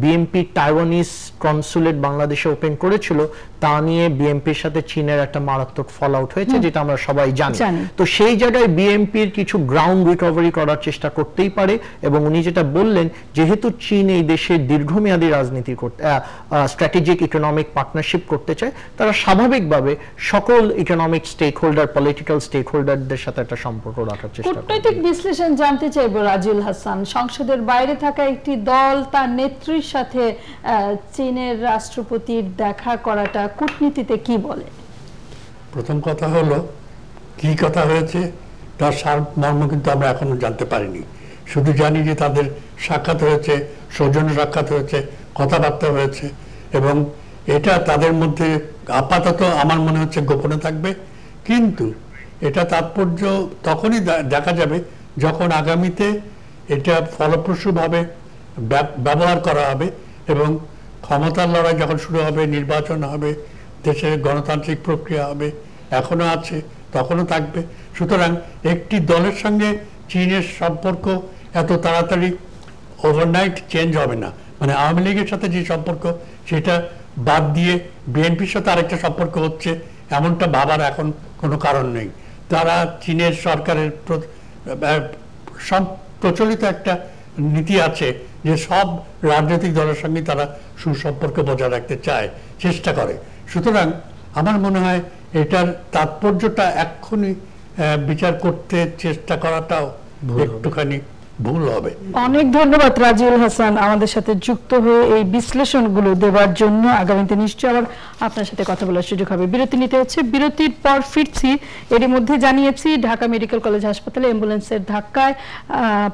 বিএনপি টাইওয়ানিজ কনসুলেট বাংলাদেশ ওপেন করেছিল, তা নিয়ে বিএনপির সাথে চীনের একটা মারাত্মক ফল আউট হয়েছে, যেটা আমরা সবাই জানি। তো সেই জায়গায় বিএনপির কিছু গ্রাউন্ড রিকভারি করার চেষ্টা করতেই পারে, এবং উনি যেটা বললেন, যেহেতু চীন এই দেশে দীর্ঘমেয়াদী রাজনীতি করতে, স্ট্র্যাটেজিক ইকোনমিক পার্টনারশিপ করতে চায়, তারা স্বাভাবিকভাবে সকল ইকোনমিক স্টেক হোল্ডার, পলিটিক্যাল স্টেক হোল্ডারদের সাথে একটা সম্পর্ক রাখার চেষ্টা করে। কূটনৈতিক বিশ্লেষণ জানতে চাইব রাজিউল হাসান, সংসদের বাইরে থাকা একটি দল তার নেত্রীর সাথে চীনের রাষ্ট্রপতির দেখা করাটা কূটনীতিতে কি বলে? প্রথম কথা হলো, কি কথা হয়েছে তার সারমর্ম কিন্তু আমরা এখনো জানতে পারিনি। শুধু জানি যে তাদের সাক্ষাৎ হয়েছে, সৌজন্য সাক্ষাৎ হয়েছে, কথাবার্তা হয়েছে, এবং এটা তাদের মধ্যে আপাতত আমার মনে হচ্ছে গোপনে থাকবে। কিন্তু এটা তাৎপর্য তখনই দেখা যাবে যখন আগামীতে এটা ফলপ্রসূভাবে ব্যবহার করা হবে, এবং ক্ষমতার লড়াই যখন শুরু হবে, নির্বাচন হবে, দেশের গণতান্ত্রিক প্রক্রিয়া হবে, এখনো আছে, তখনও থাকবে। সুতরাং একটি দলের সঙ্গে চীনের সম্পর্ক এত তাড়াতাড়ি ওভারনাইট চেঞ্জ হবে না। মানে আওয়ামী লীগের সাথে যে সম্পর্ক, সেটা বাদ দিয়ে বিএনপির সাথে আরেকটা সম্পর্ক হচ্ছে, এমনটা ভাবার এখন কোনো কারণ নেই। তারা চীনের সরকারের প্রচলিত একটা নীতি আছে যে সব রাজনৈতিক দলের সঙ্গে তারা সুসম্পর্ক বজায় রাখতে চায়, চেষ্টা করে। সুতরাং আমার মনে হয় এটার তাৎপর্যটা এক্ষুনি বিচার করতে চেষ্টা করাটাও একটুখানি ভুল হবে। অনেক ধন্যবাদ রাজিউল হাসান আমাদের সাথে যুক্ত হয়ে এই বিশ্লেষণগুলো দেওয়ার জন্য। আগামীতে নিশ্চয়ই আবার আপনার সাথে কথা বলার সুযোগ হবে। বিরতি নিতে হচ্ছে, বিরতির পর ফিরছি। এর মধ্যে জানিয়েছি ঢাকা মেডিকেল কলেজ হাসপাতালে অ্যাম্বুলেন্সের ধাক্কায়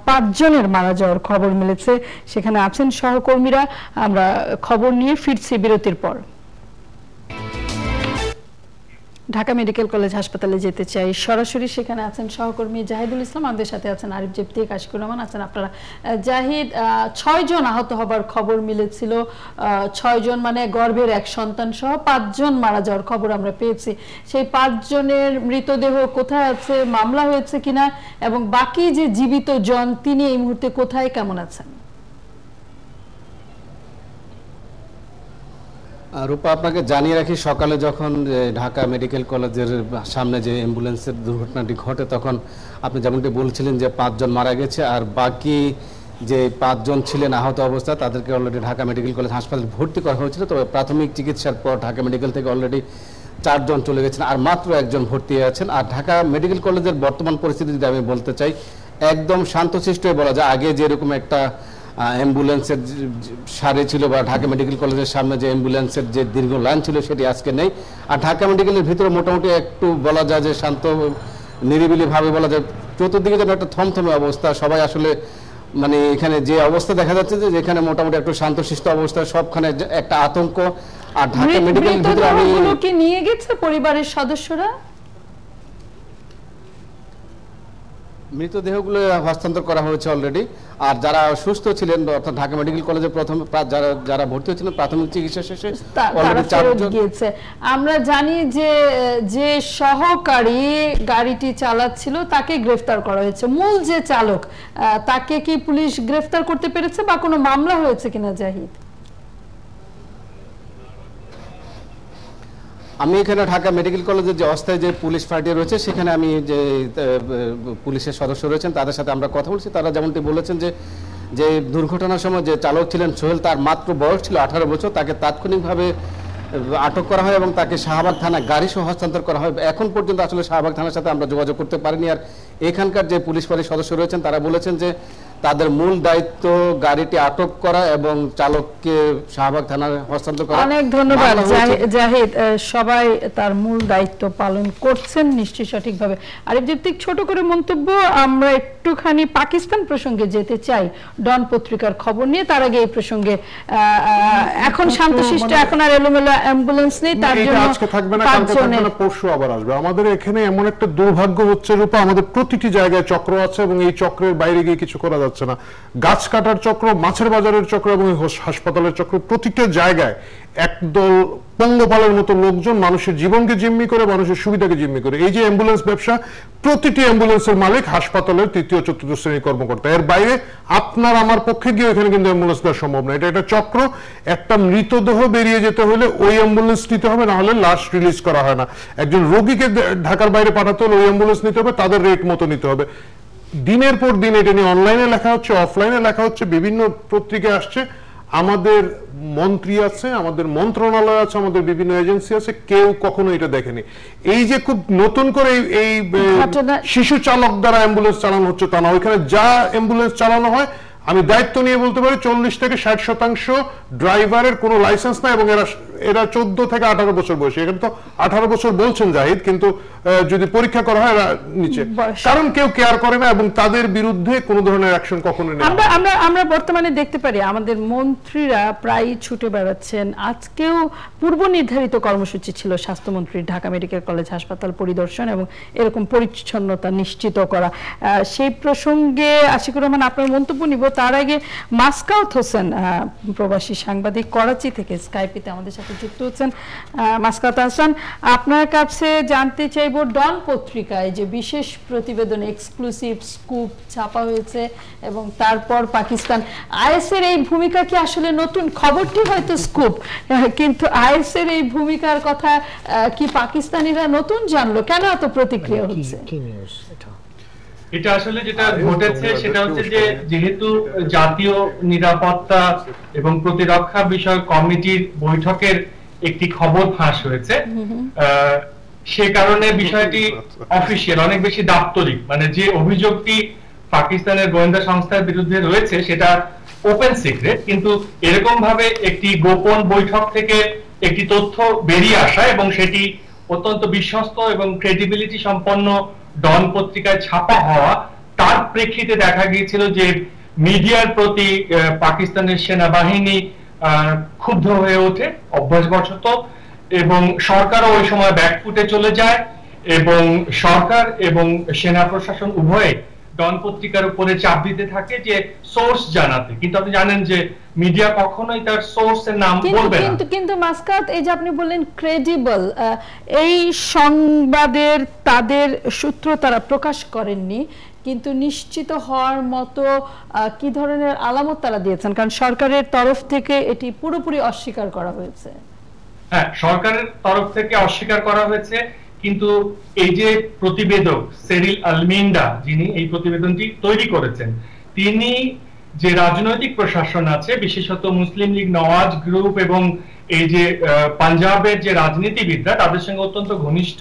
5 জনের মারা যাওয়ার খবর মিলেছে, সেখানে আছেন সহকর্মীরা। আমরা খবর নিয়ে ফিরছি বিরতির পর। ঢাকা মেডিকেল কলেজ হাসপাতালে যেতে চাই। সরাসরি সেখানে আছেন সহকর্মী জাহিদুল ইসলাম, আমাদের সাথে আছেন আরিফ জেপ্তি, আশিকুর রহমান আছেন। আপনারা জাহিদ, 6 জন আহত হবার খবর মিলেছিল, 6 জন মানে গর্ভের এক সন্তান সহ 5 জন মারা যাওয়ার খবর আমরা পেয়েছি। সেই 5 জনের মৃতদেহ কোথায় আছে, মামলা হয়েছে কিনা, এবং বাকি যে জীবিত জন তিনি এই মুহূর্তে কোথায়, কেমন আছেন? রূপা, আপনাকে জানিয়ে রাখি, সকালে যখন ঢাকা মেডিকেল কলেজের সামনে যে অ্যাম্বুলেন্সের দুর্ঘটনাটি ঘটে তখন আপনি যেমনটি বলছিলেন যে 5 জন মারা গেছে, আর বাকি যে 5 জন ছিলেন আহত অবস্থা তাদেরকে অলরেডি ঢাকা মেডিকেল কলেজ হাসপাতালে ভর্তি করা হয়েছিল। তবে প্রাথমিক চিকিৎসার পর ঢাকা মেডিকেল থেকে অলরেডি 4 জন চলে গেছেন, আর মাত্র 1 জন ভর্তি আছেন। আর ঢাকা মেডিকেল কলেজের বর্তমান পরিস্থিতি যদি আমি বলতে চাই, একদম শান্তশিষ্ট বলা যায়। আগে যেরকম একটা অ্যাম্বুলেন্সের সারি ছিল বা ঢাকা মেডিকেল কলেজের সামনে যে অ্যাম্বুলেন্সের যে দীর্ঘ লাইন ছিল সেটি আজকে নেই। আর ঢাকা মেডিকেলের ভিতরে মোটামুটি একটু বলা যায় যে শান্ত নিরিবিলি ভাবে বলা যায়, চতুর্দিকে যেন একটা থমথমে অবস্থা। সবাই আসলে মানে এখানে যে অবস্থা দেখা যাচ্ছে যে যেখানে মোটামুটি একটু শান্তশিষ্ট অবস্থা, সবখানে একটা আতঙ্ক। আর ঢাকা মেডিকেলের ভিতরে আমি কি নিয়ে গেছে পরিবারের সদস্যরা? মৃতদেহগুলো হস্তান্তর করা হয়েছে অলরেডি। আর যারা সুস্থ ছিলেন অর্থাৎ ঢাকা মেডিকেল কলেজে প্রথম যারা ভর্তি হয়েছিলেন প্রাথমিক চিকিৎসা শেষে অলরেডি 4 জন গিয়েছে। আমরা জানি যে সহকারী গাড়িটি চালাচ্ছিল তাকে গ্রেফতার করা হয়েছে। মূল যে চালক তাকে কি পুলিশ গ্রেফতার করতে পেরেছে বা কোনো মামলা হয়েছে কিনা জাহিদ? আমি এখানে ঢাকা মেডিকেল কলেজের যে অস্থায়ী যে পুলিশ ফাঁড়ি রয়েছে সেখানে আমি যে পুলিশের সদস্য রয়েছেন তাদের সাথে আমরা কথা বলছি। তারা যেমনটি বলেছেন যে দুর্ঘটনার সময় যে চালক ছিলেন সোহেল, তার মাত্র বয়স ছিল 18 বছর। তাকে তাৎক্ষণিকভাবে আটক করা হয় এবং তাকে শাহবাগ থানা গাড়ি সহ হস্তান্তর করা হয়। এখন পর্যন্ত আসলে শাহবাগ থানার সাথে আমরা যোগাযোগ করতে পারিনি। আর এখানকার যে পুলিশ ফাঁড়ির সদস্য রয়েছেন তারা বলেছেন যে তাদের মূল দায়িত্ব গাড়িটি আটক করা এবং চালককে শাহবাগ থানায় হস্তান্তর করা। অনেক ধন্যবাদ জাহিদ। সবাই তার মূল দায়িত্ব পালন করছেন নিশ্চয়ই সঠিকভাবে। আরিফ জেপ্তি, ছোট করে মন্তব্য। আমরা একটুখানি পাকিস্তান প্রসঙ্গে যেতে চাই, ডন পত্রিকার খবর নিয়ে। তার আগে এই প্রসঙ্গে এখন শান্তশিষ্ট, এখন আর এলোমেলো অ্যাম্বুলেন্স নেই, তার জন্য আজকে থাকবে না, কালকে থাকবে না, পরশু আবার আসবে। আমাদের এখানে এমন একটা দুর্ভাগ্য হচ্ছে রূপা, আমাদের প্রতিটি জায়গায় চক্র আছে এবং এই চক্রের বাইরে গিয়ে কিছু করা যাচ্ছে না। গাছ কাটার চক্র, মাছের বাজারের চক্র এবং হাসপাতালের চক্র, প্রতিটা জায়গায় একদল পঙ্গপালের মতো লোকজন মানুষের জীবনকে জিম্মি করে, মানুষের সুবিধাকে জিম্মি করে। এই যে অ্যাম্বুলেন্স ব্যবসা, প্রতিটি অ্যাম্বুলেন্সের মালিক হাসপাতালের 3য় 4র্থ শ্রেণীর কর্মকর্তা। এর বাইরে আপনার আমার পক্ষে গিয়ে এখানে কিন্তু অ্যাম্বুলেন্স দেওয়া সম্ভব না। এটা একটা চক্র। একটা মৃতদেহ বেরিয়ে যেতে হলে ওই অ্যাম্বুলেন্স নিতে হবে, না হলে লাশ রিলিজ করা হয় না। একজন রোগীকে ঢাকার বাইরে পাঠাতে হলে ওই অ্যাম্বুলেন্স নিতে হবে, তাদের রেট মতো নিতে হবে। দিনের পর দিন এটা নিয়ে অনলাইনে লেখা হচ্ছে, অফলাইনে লেখা হচ্ছে, বিভিন্ন পত্রিকায় আসছে। আমাদের মন্ত্রী আছে, আমাদের মন্ত্রণালয় আছে, আমাদের বিভিন্ন এজেন্সি আছে, কেউ কখনো এটা দেখেনি। এই যে খুব নতুন করে এই শিশু চালক দ্বারা অ্যাম্বুলেন্স চালানো হচ্ছে তা না। ওইখানে যা অ্যাম্বুলেন্স চালানো হয়, আমি দায়িত্ব নিয়ে বলতে পারি 40 থেকে 60% ড্রাইভারের কোনো লাইসেন্স নাই এবং এরা 14 থেকে 18 বছর বয়সী। এখানে তো 18 বছর বলছেন জাহিদ, কিন্তু যদি পরীক্ষা করা হয় এরা নিচে, কারণ কেউ কেয়ার করে না এবং তাদের বিরুদ্ধে কোনো ধরনের অ্যাকশন কখনো নেই। আমরা বর্তমানে দেখতে পারি আমাদের মন্ত্রীরা প্রায় ছুটে বেড়াচ্ছেন। আজকেও পূর্ব নির্ধারিত কর্মসূচি ছিল স্বাস্থ্যমন্ত্রীর ঢাকা মেডিকেল কলেজ হাসপাতাল পরিদর্শন এবং এরকম পরিচ্ছন্নতা নিশ্চিত করা। সেই প্রসঙ্গে আশিকুর রহমান আপনার মন্তব্য নিব। তার আগে মাসকাউত হোসেন, প্রবাসী সাংবাদিক, করাচি থেকে স্কাইপিতে আমাদের সাথে যুক্ত হচ্ছেন। মাসকাউত হাসান, আপনার কাছে জানতে চাইব, ডন পত্রিকায় যে বিশেষ প্রতিবেদন এক্সক্লুসিভ স্কুপ ছাপা হয়েছে এবং তারপর পাকিস্তান আইএসের এই ভূমিকা কি আসলে নতুন? খবরটি হয়তো স্কুপ, কিন্তু আইএসের এই ভূমিকার কথা কি পাকিস্তানিরা নতুন জানলো? কেন এত প্রতিক্রিয়া হচ্ছে? এটা আসলে যেটা ঘটেছে সেটা হচ্ছে যে যেহেতু জাতীয় নিরাপত্তা এবং প্রতিরক্ষা বিষয়ক কমিটির বৈঠকের একটি খবর ফাঁস হয়েছে, সে কারণে বিষয়টি অফিসিয়াল, অনেক বেশি দাপ্তরিক। মানে যে অভিযোগটি পাকিস্তানের গোয়েন্দা সংস্থার বিরুদ্ধে রয়েছে সেটা ওপেন সিক্রেট, কিন্তু এরকম ভাবে একটি গোপন বৈঠক থেকে একটি তথ্য বেরিয়ে আসা এবং সেটি অত্যন্ত বিশ্বস্ত এবং ক্রেডিবিলিটি সম্পন্ন ডন পত্রিকায় ছাপা হওয়া, তার প্রেক্ষিতে দেখা গিয়েছিল যে মিডিয়ার প্রতি পাকিস্তানের সেনাবাহিনী ক্ষুব্ধ হয়ে ওঠে অভ্যাসবশত, এবং সরকারও ওই সময় ব্যাকফুটে চলে যায় এবং সরকার এবং সেনা প্রশাসন উভয়ে ডন পত্রিকার উপরে চাপ দিতে থাকে যে সোর্স জানাতে, কিন্তু আপনি জানেন যে মিডিয়া কখনোই তার সোর্সের নাম বলবে না। কিন্তু মাসকাত, এই যে আপনি বললেন ক্রেডিবল, এই সংবাদের তাদের সূত্র তারা প্রকাশ করেননি, কিন্তু নিশ্চিত হওয়ার মতো কি ধরনের আলামত তারা দিয়েছেন? কারণ সরকারের তরফ থেকে এটি পুরোপুরি অস্বীকার করা হয়েছে। হ্যাঁ, সরকারের তরফ থেকে অস্বীকার করা হয়েছে, কিন্তু এই যে প্রতিবেদক সেরিল আলমিন্ডা যিনি এই প্রতিবেদনটি তৈরি করেছেন, তিনি যে রাজনৈতিক প্রশাসন আছে, বিশেষত মুসলিম লীগ নওয়াজ গ্রুপ এবং এই যে পাঞ্জাবের যে রাজনীতিবিদরা, তাদের সঙ্গে অত্যন্ত ঘনিষ্ঠ।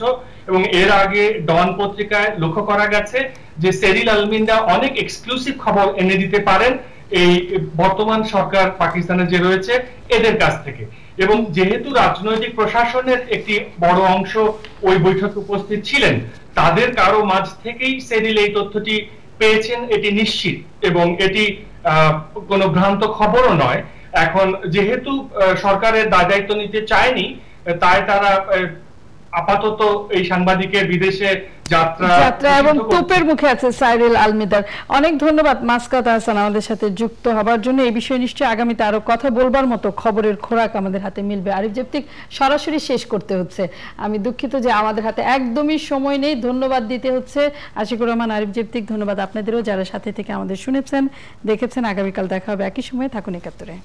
এবং এর আগে ডন পত্রিকায় লক্ষ্য করা গেছে যে সেরিল আলমিন্ডা অনেক এক্সক্লুসিভ খবর এনে দিতে পারেন এই বর্তমান সরকার পাকিস্তানে যে রয়েছে এদের কাছ থেকে। এবং যেহেতু রাজনৈতিক প্রশাসনের একটি বড় অংশ ওই বৈঠকে উপস্থিত ছিলেন, তাদের কারো মাঝ থেকেই সেরিল এই তথ্যটি পেয়েছেন, এটি নিশ্চিত, এবং এটি কোনো ভ্রান্ত খবরও নয়। এখন যেহেতু সরকারের দায়িত্ব নিতে চায়নি, তাই তারা আপাতত এই সাংবাদিকের বিদেশে যাত্রা এবং তোপের মুখে আছে সাইরিল আলমিদার। অনেক ধন্যবাদ মাসকাত হাসান আমাদের সাথে যুক্ত হবার জন্য। এই বিষয়ে নিশ্চয়ই আগামীতে আরো কথা বলবার মতো খবরের খোরাক আমাদের হাতে মিলবে। আরিফ জেপ্তিক, সরাসরি শেষ করতে হচ্ছে, আমি দুঃখিত যে আমাদের হাতে একদমই সময় নেই। ধন্যবাদ দিতে হচ্ছে আশিকুর রহমান, আরিফ জেপ্তিক, ধন্যবাদ আপনাদেরও যারা সাথে থেকে আমাদের শুনেছেন দেখেছেন। আগামীকাল দেখা হবে একই সময়ে, থাকুন ৭১-এ।